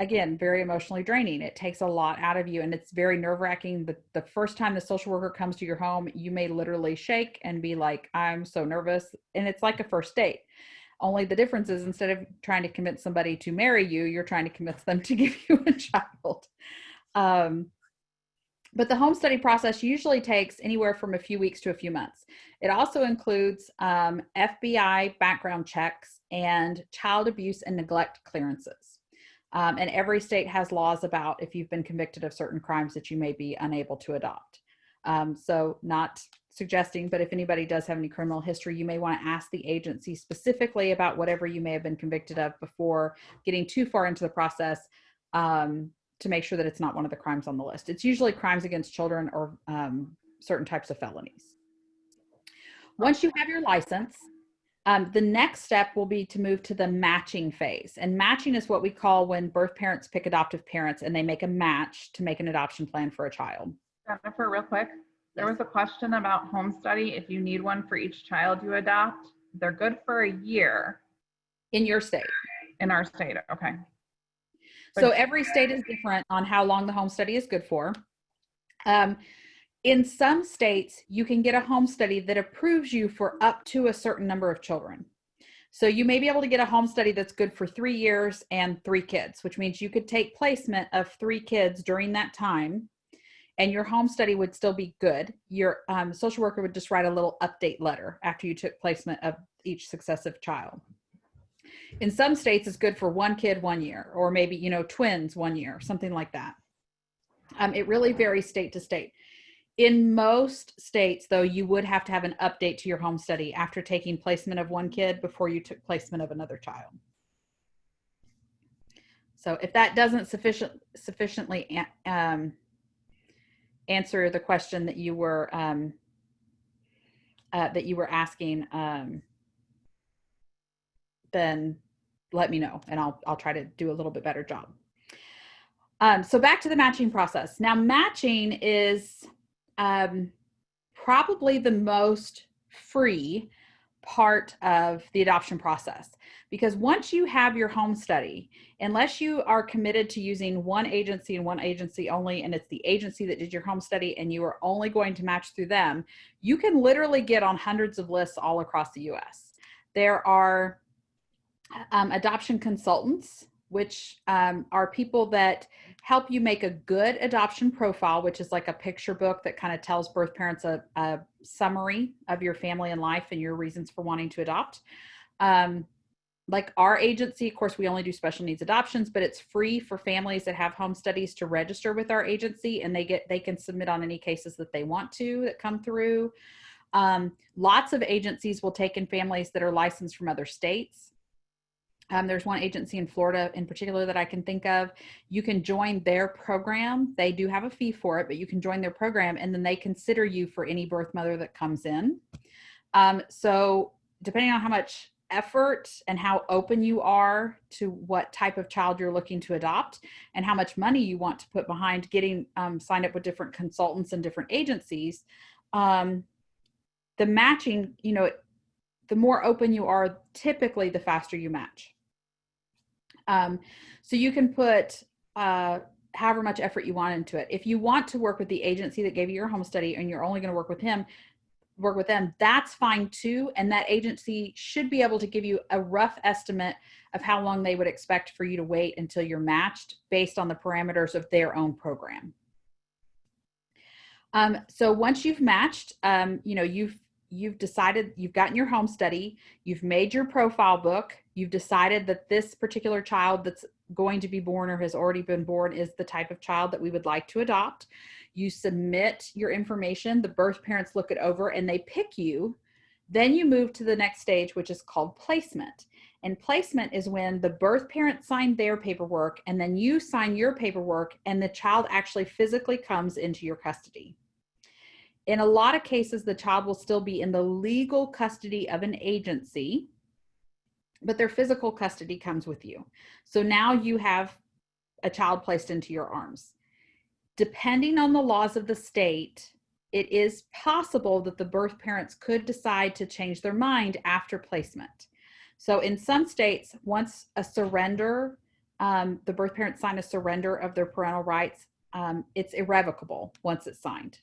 again, very emotionally draining. It takes a lot out of you, and it's very nerve-wracking. The first time the social worker comes to your home, you may literally shake and be like, I'm so nervous. And it's like a first date. Only the difference is instead of trying to convince somebody to marry you, you're trying to convince them to give you a child. But the home study process usually takes anywhere from a few weeks to a few months. It also includes FBI background checks and child abuse and neglect clearances. And every state has laws about if you've been convicted of certain crimes that you may be unable to adopt. So not suggesting, but if anybody does have any criminal history, you may want to ask the agency specifically about whatever you may have been convicted of before getting too far into the process, to make sure that it's not one of the crimes on the list. It's usually crimes against children or certain types of felonies. Once you have your license, the next step will be to move to the matching phase. And matching is what we call when birth parents pick adoptive parents and they make a match to make an adoption plan for a child. Jennifer, real quick, there was a question about home study. If you need one for each child you adopt, they're good for a year. In your state. In our state, okay. So every state is different on how long the home study is good for. In some states, you can get a home study that approves you for up to a certain number of children. So you may be able to get a home study that's good for 3 years and 3 kids, which means you could take placement of 3 kids during that time. and your home study would still be good, your social worker would just write a little update letter after you took placement of each successive child. In some states, it's good for one kid 1 year, or maybe, you know, twins 1 year, something like that. It really varies state to state. In most states, though, you would have to have an update to your home study after taking placement of one kid before you took placement of another child. So if that doesn't sufficiently answer the question that you were asking, then let me know, and I'll try to do a little bit better job. So back to the matching process. Now, matching is probably the most free part of the adoption process, because once you have your home study, unless you are committed to using one agency and one agency only, and it's the agency that did your home study and you are only going to match through them, you can literally get on hundreds of lists all across the US. There are adoption consultants, which are people that help you make a good adoption profile, which is like a picture book that kind of tells birth parents a summary of your family and life and your reasons for wanting to adopt. Like our agency, of course, we only do special needs adoptions, but it's free for families that have home studies to register with our agency, and they can submit on any cases that they want to that come through. Lots of agencies will take in families that are licensed from other states. There's one agency in Florida in particular that I can think of. You can join their program. They do have a fee for it, but you can join their program, and then they consider you for any birth mother that comes in. So depending on how much effort and how open you are to what type of child you're looking to adopt and how much money you want to put behind getting signed up with different consultants and different agencies, the matching, you know, the more open you are, typically the faster you match. So you can put however much effort you want into it. If you want to work with the agency that gave you your home study and you're only going to work with them, that's fine too. And that agency should be able to give you a rough estimate of how long they would expect for you to wait until you're matched based on the parameters of their own program. So once you've matched, you know, you've decided, you've gotten your home study, you've made your profile book, you've decided that this particular child that's going to be born or has already been born is the type of child that we would like to adopt. You submit your information, the birth parents look it over and they pick you. Then you move to the next stage, which is called placement. And placement is when the birth parents sign their paperwork and then you sign your paperwork and the child actually physically comes into your custody. In a lot of cases, the child will still be in the legal custody of an agency, but their physical custody comes with you. So now you have a child placed into your arms. Depending on the laws of the state, it is possible that the birth parents could decide to change their mind after placement. So in some states, once a surrender, the birth parents sign a surrender of their parental rights, it's irrevocable once it's signed.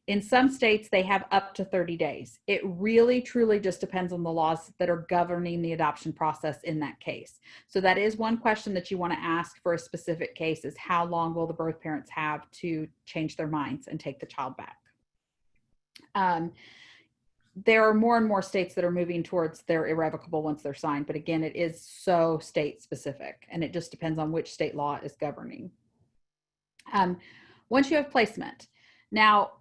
In some states, they have up to 30 days. It really, truly just depends on the laws that are governing the adoption process in that case. So that is one question that you want to ask for a specific case, is how long will the birth parents have to change their minds and take the child back? There are more and more states that are moving towards they're irrevocable once they're signed. But again, it is so state specific, and it just depends on which state law is governing. Once you have placement, now,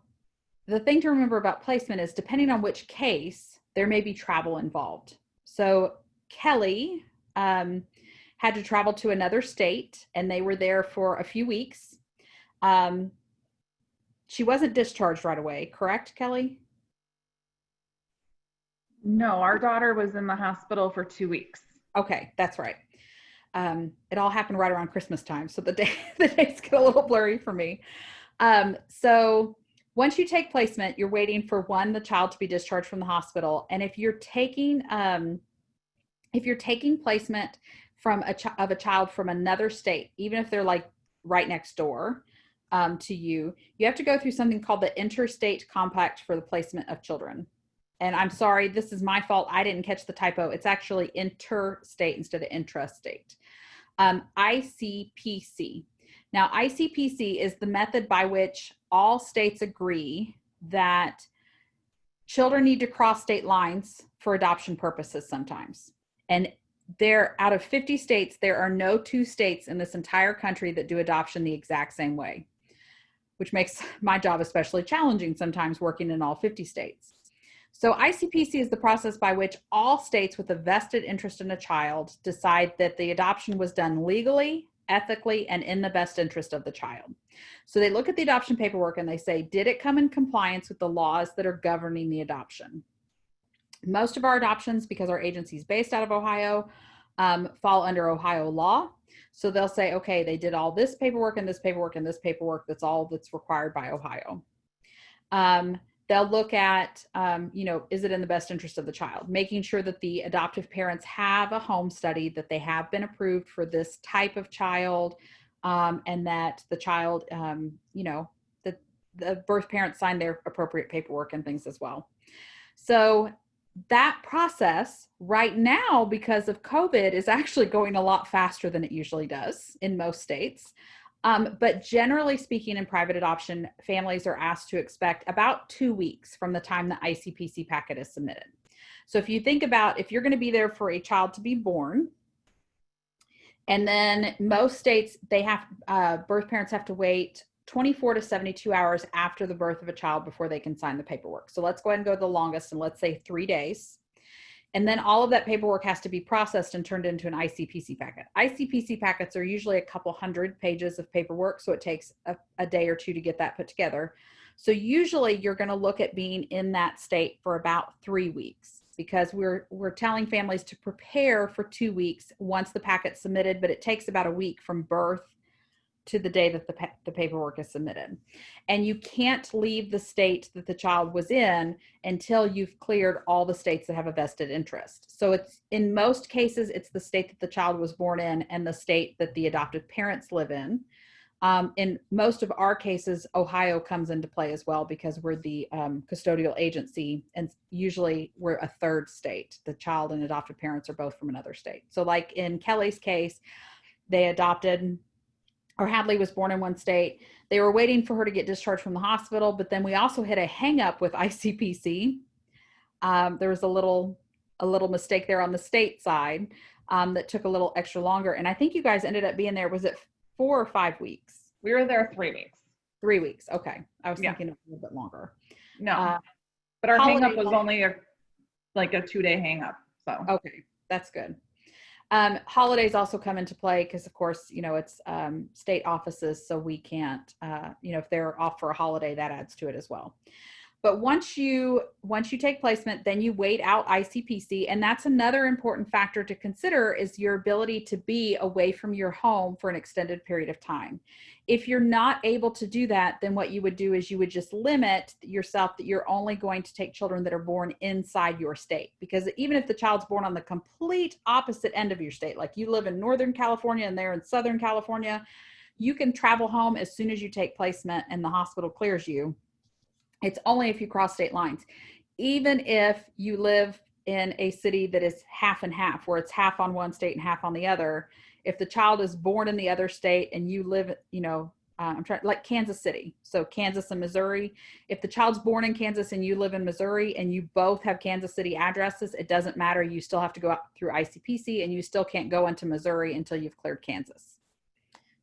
the thing to remember about placement is depending on which case, there may be travel involved. So Kelly had to travel to another state and they were there for a few weeks. She wasn't discharged right away, correct, Kelly? No, our daughter was in the hospital for 2 weeks. Okay, that's right. It all happened right around Christmas time, so the days get a little blurry for me. So once you take placement, you're waiting for the child to be discharged from the hospital. And if you're taking placement from a child from another state, even if they're like right next door to you, you have to go through something called the Interstate Compact for the placement of children. And I'm sorry, this is my fault. I didn't catch the typo. It's actually interstate instead of intrastate. ICPC. Now, ICPC is the method by which all states agree that children need to cross state lines for adoption purposes sometimes. And out of 50 states, there are no 2 states in this entire country that do adoption the exact same way, which makes my job especially challenging sometimes working in all 50 states. So ICPC is the process by which all states with a vested interest in a child decide that the adoption was done legally, ethically, and in the best interest of the child. So they look at the adoption paperwork and they say, did it come in compliance with the laws that are governing the adoption? Most of our adoptions, because our agency is based out of Ohio, fall under Ohio law. So they'll say, okay, they did all this paperwork and this paperwork and this paperwork. That's all that's required by Ohio. They'll look at, is it in the best interest of the child? Making sure that the adoptive parents have a home study, that they have been approved for this type of child, and that the child, that the birth parents signed their appropriate paperwork and things as well. So that process right now, because of COVID, is actually going a lot faster than it usually does in most states. But generally speaking, in private adoption, families are asked to expect about 2 weeks from the time the ICPC packet is submitted. So if you think about, if you're going to be there for a child to be born, and then most states, they have, birth parents have to wait 24 to 72 hours after the birth of a child before they can sign the paperwork. So let's go ahead and go the longest, and let's say 3 days. And then all of that paperwork has to be processed and turned into an ICPC packet. ICPC packets are usually a couple hundred pages of paperwork, so it takes a day or two to get that put together. So usually you're going to look at being in that state for about 3 weeks, because we're telling families to prepare for 2 weeks once the packet's submitted, but it takes about a week from birth to the day that the paperwork is submitted. And you can't leave the state that the child was in until you've cleared all the states that have a vested interest. So it's, in most cases, it's the state that the child was born in and the state that the adoptive parents live in. In most of our cases, Ohio comes into play as well, because we're the custodial agency, and usually we're a third state. The child and adoptive parents are both from another state. So like in Kelly's case, they adopted, or Hadley was born in one state. They were waiting for her to get discharged from the hospital, but then we also hit a hang up with ICPC. There was a little mistake there on the state side that took a little extra longer. And I think you guys ended up being there, was it 4 or 5 weeks? We were there 3 weeks. 3 weeks. Okay. I was thinking a little bit longer. No, but our hang up was only a 2-day hang up. So, okay, that's good. Holidays also come into play because, of course, it's state offices, so we can't, if they're off for a holiday, that adds to it as well. But once you take placement, then you wait out ICPC, and that's another important factor to consider, is your ability to be away from your home for an extended period of time. If you're not able to do that, then what you would do is you would just limit yourself, that you're only going to take children that are born inside your state. Because even if the child's born on the complete opposite end of your state, like you live in Northern California and they're in Southern California, you can travel home as soon as you take placement and the hospital clears you. It's only if you cross state lines. Even if you live in a city that is half and half, where it's half on one state and half on the other, if the child is born in the other state and you live, like Kansas City, so Kansas and Missouri, if the child's born in Kansas and you live in Missouri and you both have Kansas City addresses, it doesn't matter. You still have to go out through ICPC, and you still can't go into Missouri until you've cleared Kansas,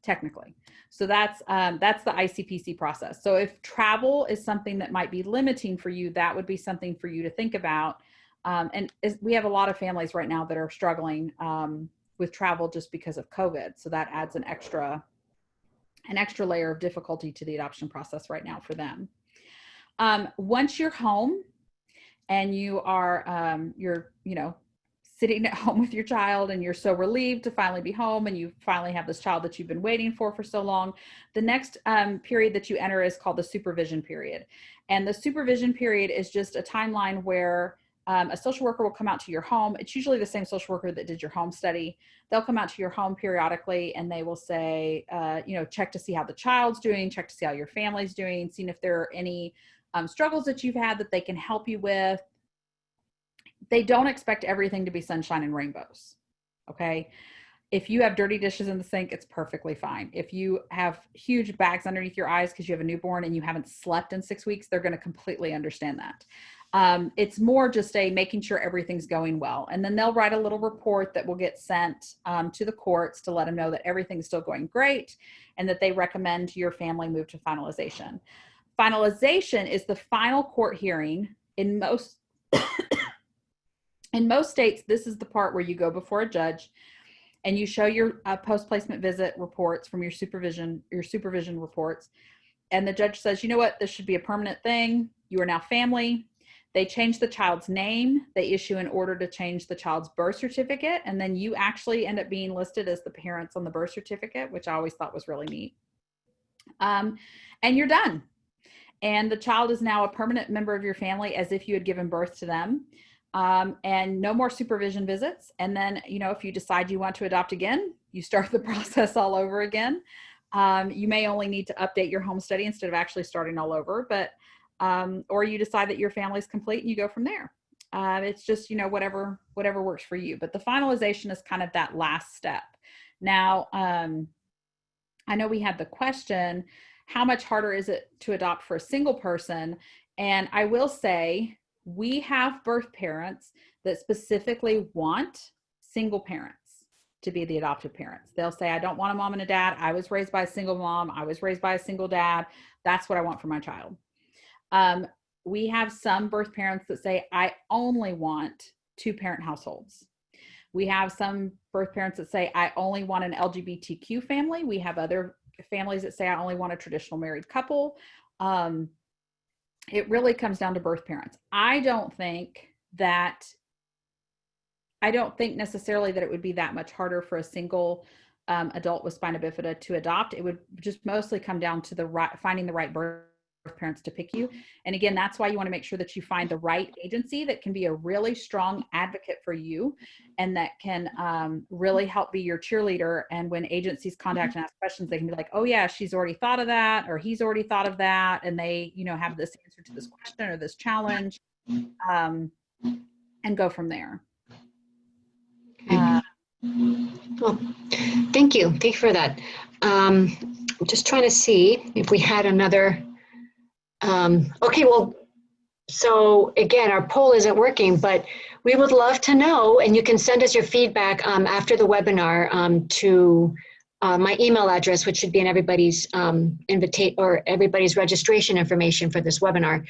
technically. So that's the ICPC process. So if travel is something that might be limiting for you, that would be something for you to think about. And we have a lot of families right now that are struggling with travel just because of COVID. So that adds an extra layer of difficulty to the adoption process right now for them. Once you're home and you are, sitting at home with your child, and you're so relieved to finally be home, and you finally have this child that you've been waiting for so long, the next period that you enter is called the supervision period. And the supervision period is just a timeline where a social worker will come out to your home. It's usually the same social worker that did your home study. They'll come out to your home periodically, and they will say, check to see how the child's doing, check to see how your family's doing, seeing if there are any struggles that you've had that they can help you with. They don't expect everything to be sunshine and rainbows. Okay. If you have dirty dishes in the sink, it's perfectly fine. If you have huge bags underneath your eyes because you have a newborn and you haven't slept in 6 weeks, they're going to completely understand that. It's more just making sure everything's going well. And then they'll write a little report that will get sent to the courts to let them know that everything's still going great and that they recommend your family move to finalization. Finalization is the final court hearing. In most states, this is the part where you go before a judge and you show your post-placement visit reports from your supervision reports. And the judge says, you know what, this should be a permanent thing. You are now family. They change the child's name. They issue an order to change the child's birth certificate. And then you actually end up being listed as the parents on the birth certificate, which I always thought was really neat. And you're done. And the child is now a permanent member of your family as if you had given birth to them. And no more supervision visits. And then, if you decide you want to adopt again, you start the process all over again. You may only need to update your home study instead of actually starting all over, but or you decide that your family's complete and you go from there. It's just, whatever works for you. But the finalization is kind of that last step. Now, I know we had the question, how much harder is it to adopt for a single person? And I will say, we have birth parents that specifically want single parents to be the adoptive parents. They'll say, I don't want a mom and a dad. I was raised by a single mom. I was raised by a single dad. That's what I want for my child. We have some birth parents that say, I only want 2-parent households. We have some birth parents that say, I only want an LGBTQ family. We have other families that say, I only want a traditional married couple. It really comes down to birth parents. I don't think necessarily that it would be that much harder for a single adult with spina bifida to adopt. It would just mostly come down to finding the right birth parents to pick you. And again, that's why you want to make sure that you find the right agency that can be a really strong advocate for you and that can really help be your cheerleader. And when agencies contact and ask questions, they can be like, oh yeah, she's already thought of that, or he's already thought of that. And they, have this answer to this question or this challenge, and go from there. Well, thank you. Thank you for that. I'm just trying to see if we had another. Okay, well, so again, our poll isn't working, but we would love to know, and you can send us your feedback after the webinar to my email address, which should be in everybody's everybody's registration information for this webinar.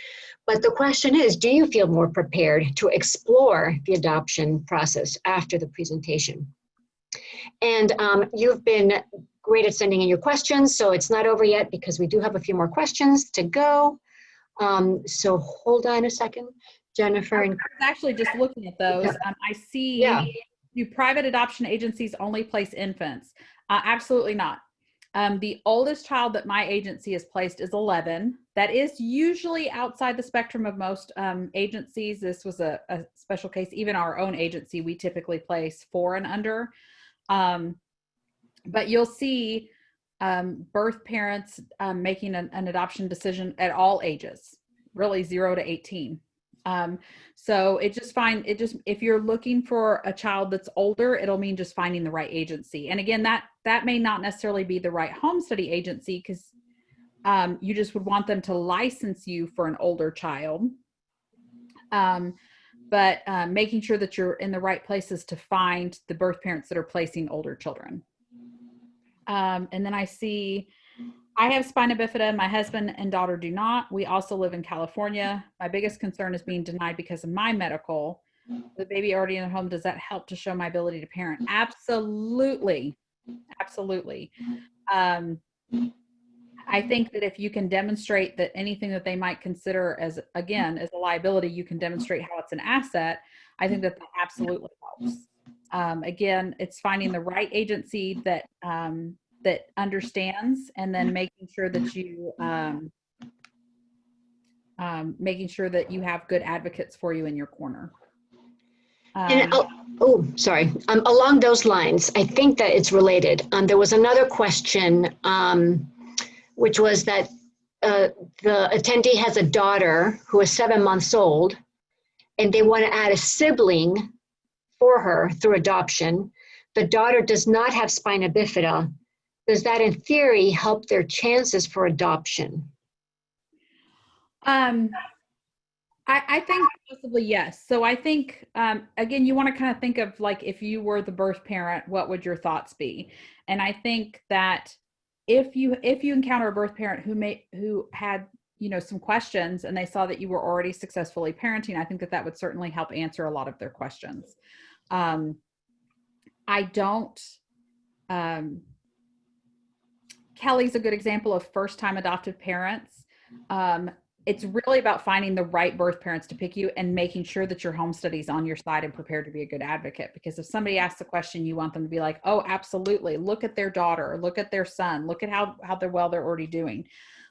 But the question is, do you feel more prepared to explore the adoption process after the presentation? And you've been great at sending in your questions, so it's not over yet because we do have a few more questions to go. So hold on a second, Jennifer. I was actually just looking at those. Yeah. I see, do private adoption agencies only place infants? Absolutely not. The oldest child that my agency has placed is 11. That is usually outside the spectrum of most agencies. This was a special case. Even our own agency, we typically place 4 and under. But you'll see birth parents making an adoption decision at all ages, really 0 to 18. So if you're looking for a child that's older, it'll mean just finding the right agency. And again, that may not necessarily be the right home study agency because you just would want them to license you for an older child. But making sure that you're in the right places to find the birth parents that are placing older children. And then I have spina bifida. My husband and daughter do not. We also live in California. My biggest concern is being denied because of my medical. The baby already in the home, does that help to show my ability to parent? Absolutely. Absolutely. I think that if you can demonstrate that anything that they might consider as a liability, you can demonstrate how it's an asset. I think that absolutely helps. Again, it's finding the right agency that understands, and then making sure that you have good advocates for you in your corner. Sorry. Along those lines, I think that it's related. There was another question, which was that the attendee has a daughter who is 7 months old, and they want to add a sibling for her through adoption. the daughter does not have spina bifida, does that in theory help their chances for adoption? I think possibly yes. So I think, again, you want to kind of think of like, if you were the birth parent, what would your thoughts be? And I think that if you encounter a birth parent who had, some questions and they saw that you were already successfully parenting, I think that would certainly help answer a lot of their questions. Kelly's a good example of first-time adoptive parents. It's really about finding the right birth parents to pick you and making sure that your home study is on your side and prepared to be a good advocate. Because if somebody asks a question, you want them to be like, oh, absolutely. Look at their daughter, look at their son, look at how they're already doing.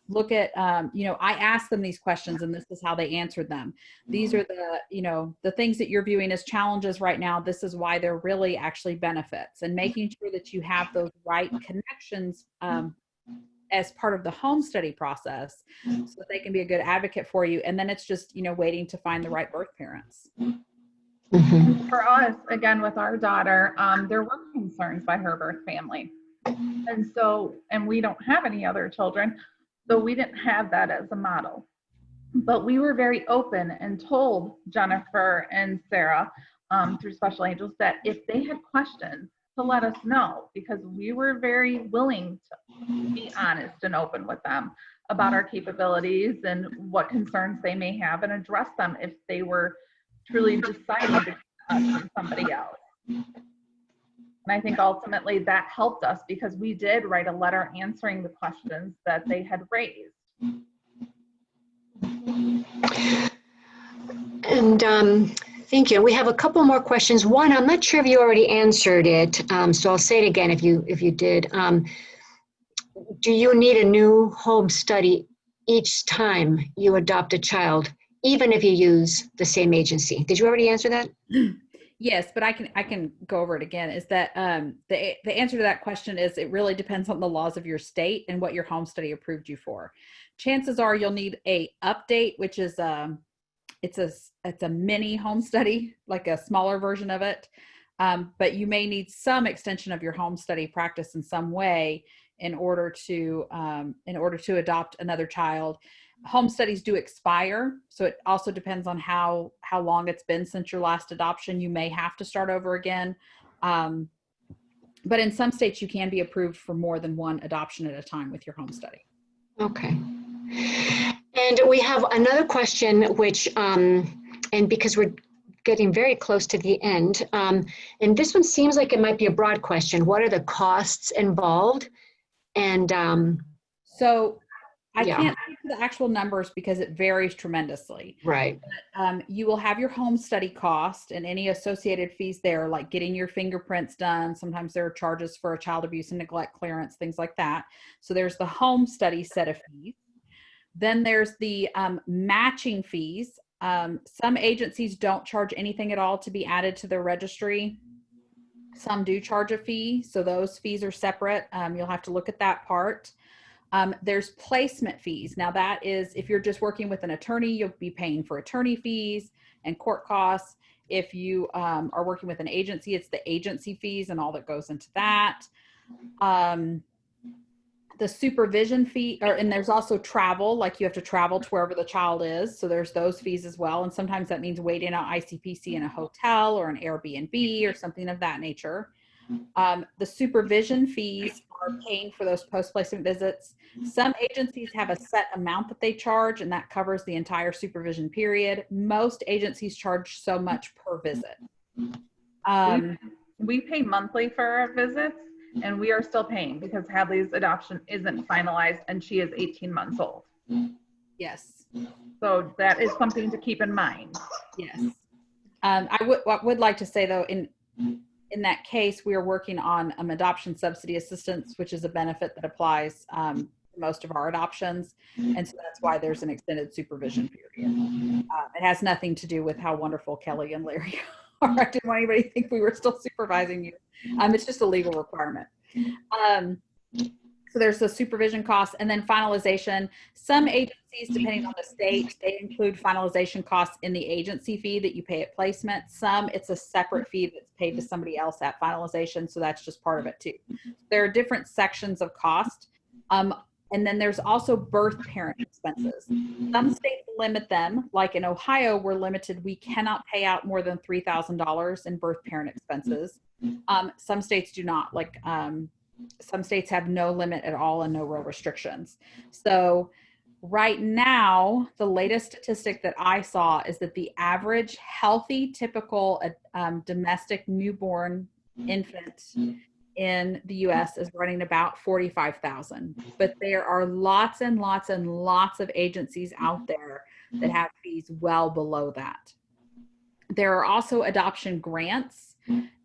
Look at, I asked them these questions and this is how they answered them. These are the things that you're viewing as challenges right now. This is why they're really actually benefits, and making sure that you have those right connections as part of the home study process so that they can be a good advocate for you. And then it's just, waiting to find the right birth parents. Mm-hmm. For us, again, with our daughter, there were concerns by her birth family. And we don't have any other children, so we didn't have that as a model. But we were very open and told Jennifer and Sarah through Special Angels that if they had questions, to let us know, because we were very willing to be honest and open with them about our capabilities and what concerns they may have, and address them if they were truly deciding between us and somebody else. And I think ultimately that helped us, because we did write a letter answering the questions that they had raised. And thank you. We have a couple more questions. One, I'm not sure if you already answered it, so I'll say it again if you did. Do you need a new home study each time you adopt a child, even if you use the same agency? Did you already answer that? Yes, but I can go over it again. Is that the answer to that question is it really depends on the laws of your state and what your home study approved you for. Chances are you'll need a update, which is it's a mini home study, like a smaller version of it. But you may need some extension of your home study practice in some way in order to adopt another child. Home studies do expire, so it also depends on how long it's been since your last adoption. You may have to start over again. But in some states, you can be approved for more than one adoption at a time with your home study. Okay. And we have another question, which, and because we're getting very close to the end, and this one seems like it might be a broad question. What are the costs involved? And so I can't speak to the actual numbers because it varies tremendously. Right. But, you will have your home study cost and any associated fees there, like getting your fingerprints done. Sometimes there are charges for a child abuse and neglect clearance, things like that. So there's the home study set of fees. Then there's the matching fees. Some agencies don't charge anything at all to be added to their registry. Some do charge a fee, so those fees are separate. You'll have to look at that part. There's placement fees. Now that is, if you're just working with an attorney, you'll be paying for attorney fees and court costs. If you are working with an agency, it's the agency fees and all that goes into that. The supervision fee, and there's also travel, like you have to travel to wherever the child is. So there's those fees as well. And sometimes that means waiting on ICPC in a hotel or an Airbnb or something of that nature. The supervision fees are paying for those post-placement visits. Some agencies have a set amount that they charge, and that covers the entire supervision period. Most agencies charge so much per visit. We pay monthly for our visits, and we are still paying because Hadley's adoption isn't finalized and she is 18 months old. Yes. So that is something to keep in mind. Yes. I would like to say though, in that case, we are working on adoption subsidy assistance, which is a benefit that applies to most of our adoptions. And so that's why there's an extended supervision period. It has nothing to do with how wonderful Kelly and Larry are. I didn't want anybody to think we were still supervising you. It's just a legal requirement. So there's the supervision costs and then finalization. Some agencies, depending on the state, they include finalization costs in the agency fee that you pay at placement. Some, it's a separate fee that's paid to somebody else at finalization. So that's just part of it too. There are different sections of cost. And then there's also birth parent expenses. Some states limit them, like in Ohio, we're limited. We cannot pay out more than $3,000 in birth parent expenses. Some states do not, like some states have no limit at all and no real restrictions. So right now, the latest statistic that I saw is that the average healthy, typical domestic newborn infant in the US is running about $45,000, but there are lots and lots and lots of agencies out there that have fees well below that. There are also adoption grants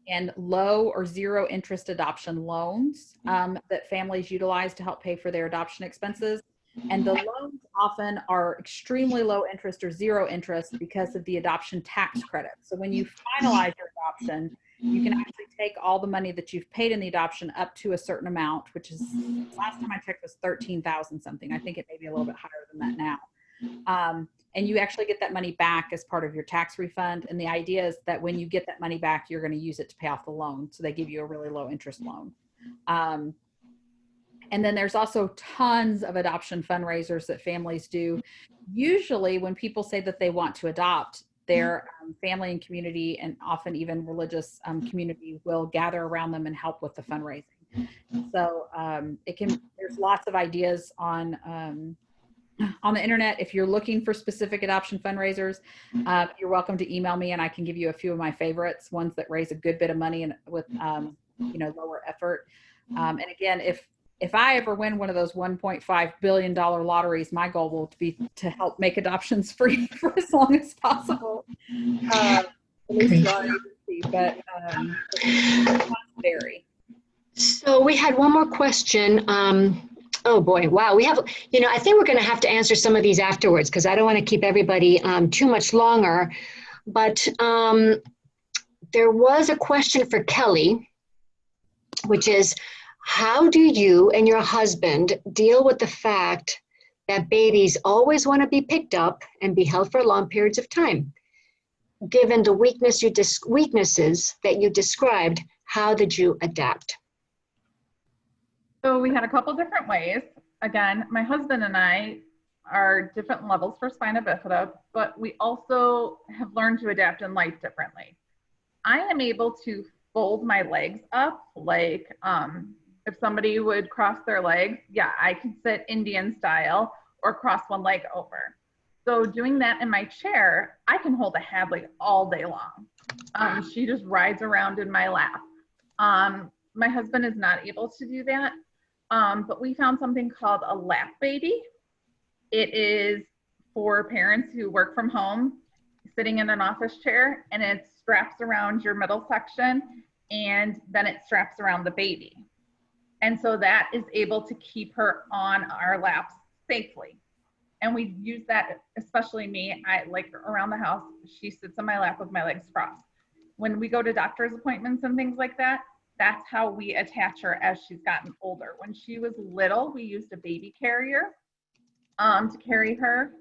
and low or zero interest adoption loans that families utilize to help pay for their adoption expenses. And the loans often are extremely low interest or zero interest because of the adoption tax credit. So when you finalize your adoption, you can actually take all the money that you've paid in the adoption up to a certain amount, which is, last time I checked, was 13,000 something. I think it may be a little bit higher than that now. And you actually get that money back as part of your tax refund. And the idea is that when you get that money back, you're going to use it to pay off the loan. So they give you a really low interest loan. And then there's also tons of adoption fundraisers that families do. Usually when people say that they want to adopt, their family and community, and often even religious community, will gather around them and help with the fundraising. So there's lots of ideas on the internet. If you're looking for specific adoption fundraisers, you're welcome to email me and I can give you a few of my favorites, ones that raise a good bit of money and with lower effort. And again, if I ever win one of those $1.5 billion lotteries, my goal will be to help make adoptions free for as long as possible. At least our agency, but vary. So we had one more question. Oh boy, wow. We have, I think we're going to have to answer some of these afterwards because I don't want to keep everybody too much longer. But there was a question for Kelly, which is, how do you and your husband deal with the fact that babies always want to be picked up and be held for long periods of time? Given the weaknesses that you described, how did you adapt? So we had a couple different ways. Again, my husband and I are different levels for spina bifida, but we also have learned to adapt in life differently. I am able to fold my legs up, like if somebody would cross their legs, yeah, I can sit Indian style or cross one leg over. So doing that in my chair, I can hold a Hadley all day long. She just rides around in my lap. My husband is not able to do that. But we found something called a lap baby. It is for parents who work from home, sitting in an office chair, and it straps around your middle section, and then it straps around the baby. And so that is able to keep her on our laps safely. And we use that, especially me, I like around the house, she sits on my lap with my legs crossed. When we go to doctor's appointments and things like that, that's how we attach her as she's gotten older. When she was little, we used a baby carrier to carry her.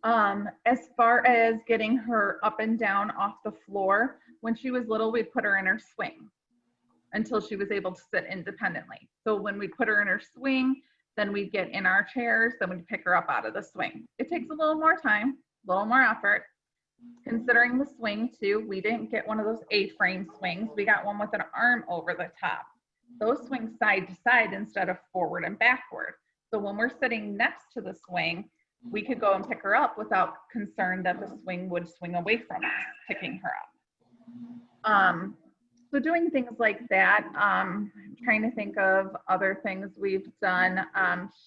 As far as getting her up and down off the floor, when she was little, we'd put her in her swing until she was able to sit independently. So when we put her in her swing, then we'd get in our chairs, then we'd pick her up out of the swing. It takes a little more time, a little more effort. Considering the swing too, we didn't get one of those A-frame swings. We got one with an arm over the top. Those swing side to side instead of forward and backward. So when we're sitting next to the swing, we could go and pick her up without concern that the swing would swing away from us, picking her up. So doing things like that, I'm trying to think of other things we've done.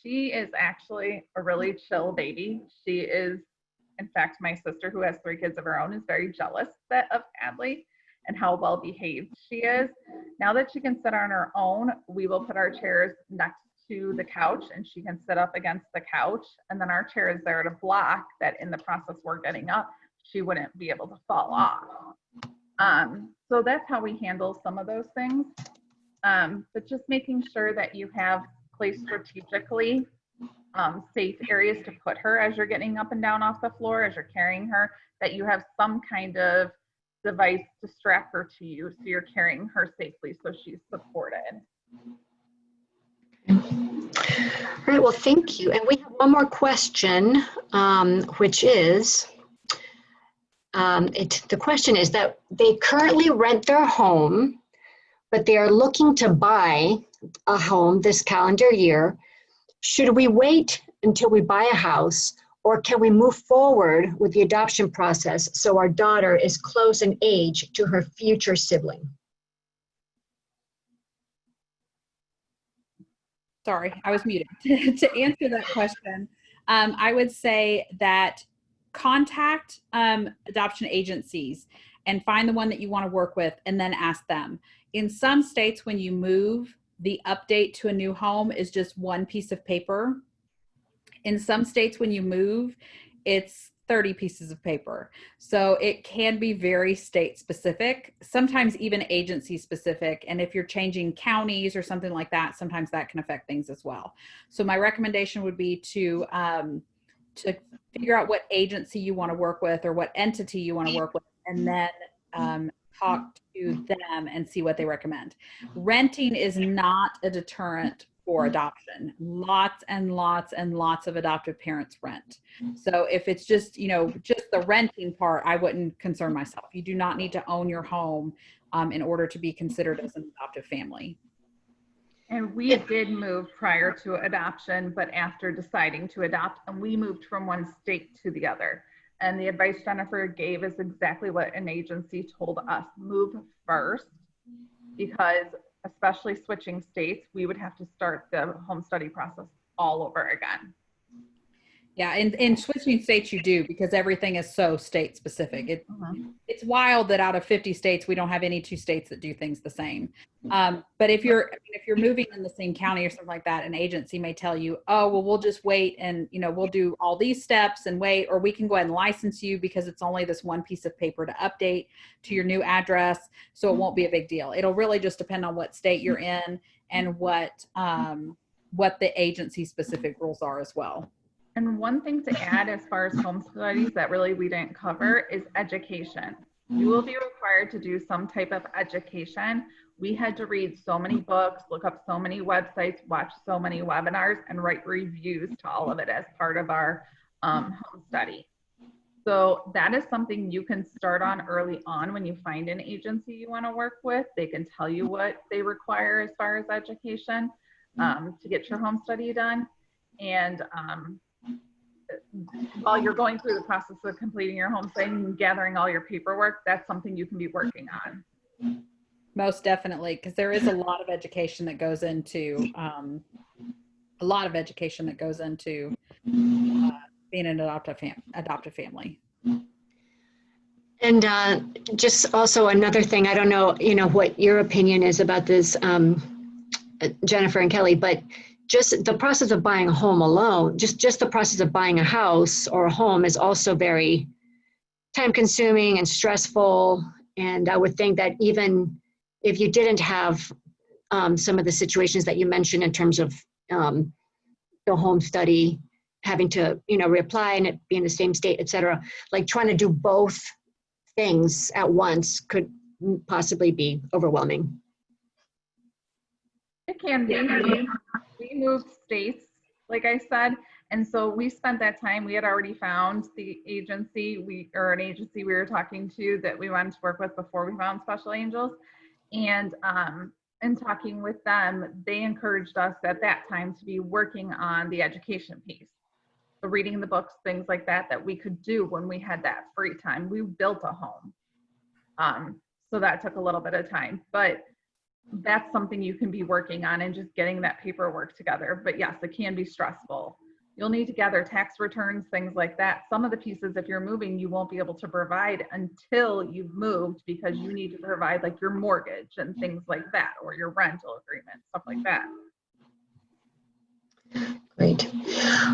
She is actually a really chill baby. She is, in fact, my sister, who has 3 kids of her own, is very jealous of Adley and how well behaved she is. Now that she can sit on her own, we will put our chairs next to the couch and she can sit up against the couch. And then our chair is there to block that in the process we're getting up, she wouldn't be able to fall off. So that's how we handle some of those things. But just making sure that you have place strategically safe areas to put her as you're getting up and down off the floor, as you're carrying her, that you have some kind of device to strap her to you so you're carrying her safely so she's supported. All right, well, thank you. And we have one more question, which is, the question is that they currently rent their home, but they are looking to buy a home this calendar year. Should we wait until we buy a house, or can we move forward with the adoption process so our daughter is close in age to her future sibling? Sorry, I was muted. To answer that question, I would say that contact adoption agencies and find the one that you want to work with and then ask them. In some states, when you move, the update to a new home is just one piece of paper. In some states, when you move, it's 30 pieces of paper. So it can be very state specific, sometimes even agency specific. And if you're changing counties or something like that, sometimes that can affect things as well. So my recommendation would be to figure out what agency you want to work with or what entity you want to work with, and then talk to them and see what they recommend. Renting is not a deterrent for adoption. Lots and lots and lots of adoptive parents rent. So if it's just, just the renting part, I wouldn't concern myself. You do not need to own your home in order to be considered as an adoptive family. And we did move prior to adoption, but after deciding to adopt, and we moved from one state to the other. And the advice Jennifer gave is exactly what an agency told us: move first, because especially switching states, we would have to start the home study process all over again. Yeah, in switching states you do, because everything is so state specific. It's wild that out of 50 states, we don't have any 2 states that do things the same. But if you're moving in the same county or something like that, an agency may tell you, oh, well, we'll just wait and, we'll do all these steps and wait, or we can go ahead and license you because it's only this one piece of paper to update to your new address. So it won't be a big deal. It'll really just depend on what state you're in and what the agency specific rules are as well. And one thing to add as far as home studies that really we didn't cover is education. You will be required to do some type of education. We had to read so many books, look up so many websites, watch so many webinars, and write reviews to all of it as part of our home study. So that is something you can start on early on when you find an agency you want to work with. They can tell you what they require as far as education to get your home study done. And while you're going through the process of completing your home study and gathering all your paperwork, that's something you can be working on. Most definitely, because there is a lot of education that goes into being an adoptive family. And just also another thing, I don't know, what your opinion is about this, Jennifer and Kelly, but just the process of buying a home alone, just the process of buying a house or a home is also very time consuming and stressful. And I would think that even if you didn't have some of the situations that you mentioned in terms of the home study, having to, reapply and it be in the same state, et cetera, like trying to do both things at once could possibly be overwhelming. It can be. We moved states, like I said, and so we spent that time. We had already found the agency, an agency we were talking to that we wanted to work with before we found Special Angels. And in talking with them, they encouraged us at that time to be working on the education piece. So reading the books, things like that we could do when we had that free time. We built a home. So that took a little bit of time, but that's something you can be working on and just getting that paperwork together. But yes, it can be stressful. You'll need to gather tax returns, things like that. Some of the pieces, if you're moving, you won't be able to provide until you've moved, because you need to provide like your mortgage and things like that, or your rental agreement, stuff like that. Great.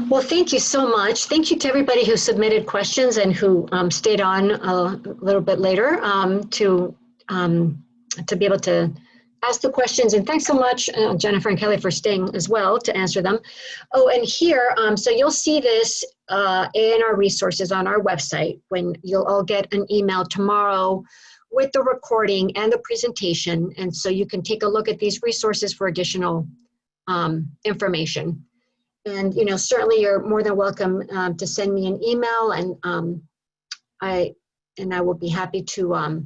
Well, thank you so much. Thank you to everybody who submitted questions and who stayed on a little bit later to be able to ask the questions. And thanks so much, Jennifer and Kelly, for staying as well to answer them. Oh, and here, so you'll see this in our resources on our website when you'll all get an email tomorrow with the recording and the presentation. And so you can take a look at these resources for additional information. And, you know, certainly you're more than welcome to send me an email, and I will be happy to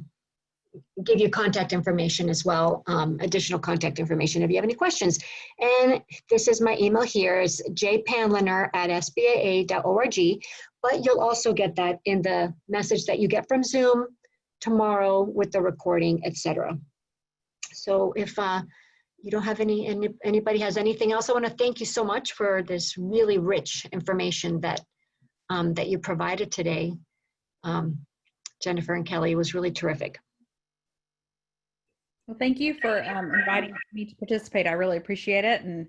give you contact information as well, additional contact information if you have any questions. And this is my email here, is jpanliner@sbaa.org, but you'll also get that in the message that you get from Zoom tomorrow with the recording, etc. So if you don't have anybody has anything else, I want to thank you so much for this really rich information that that you provided today. Jennifer and Kelly, was really terrific. Well, thank you for inviting me to participate. I really appreciate it, and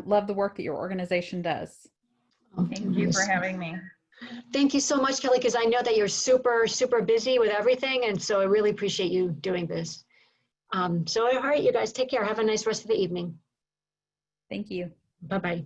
love the work that your organization does. Thank you for having me. Thank you so much, Kelly, because I know that you're super, super busy with everything, and so I really appreciate you doing this. So all right, you guys, take care. Have a nice rest of the evening. Thank you. Bye-bye.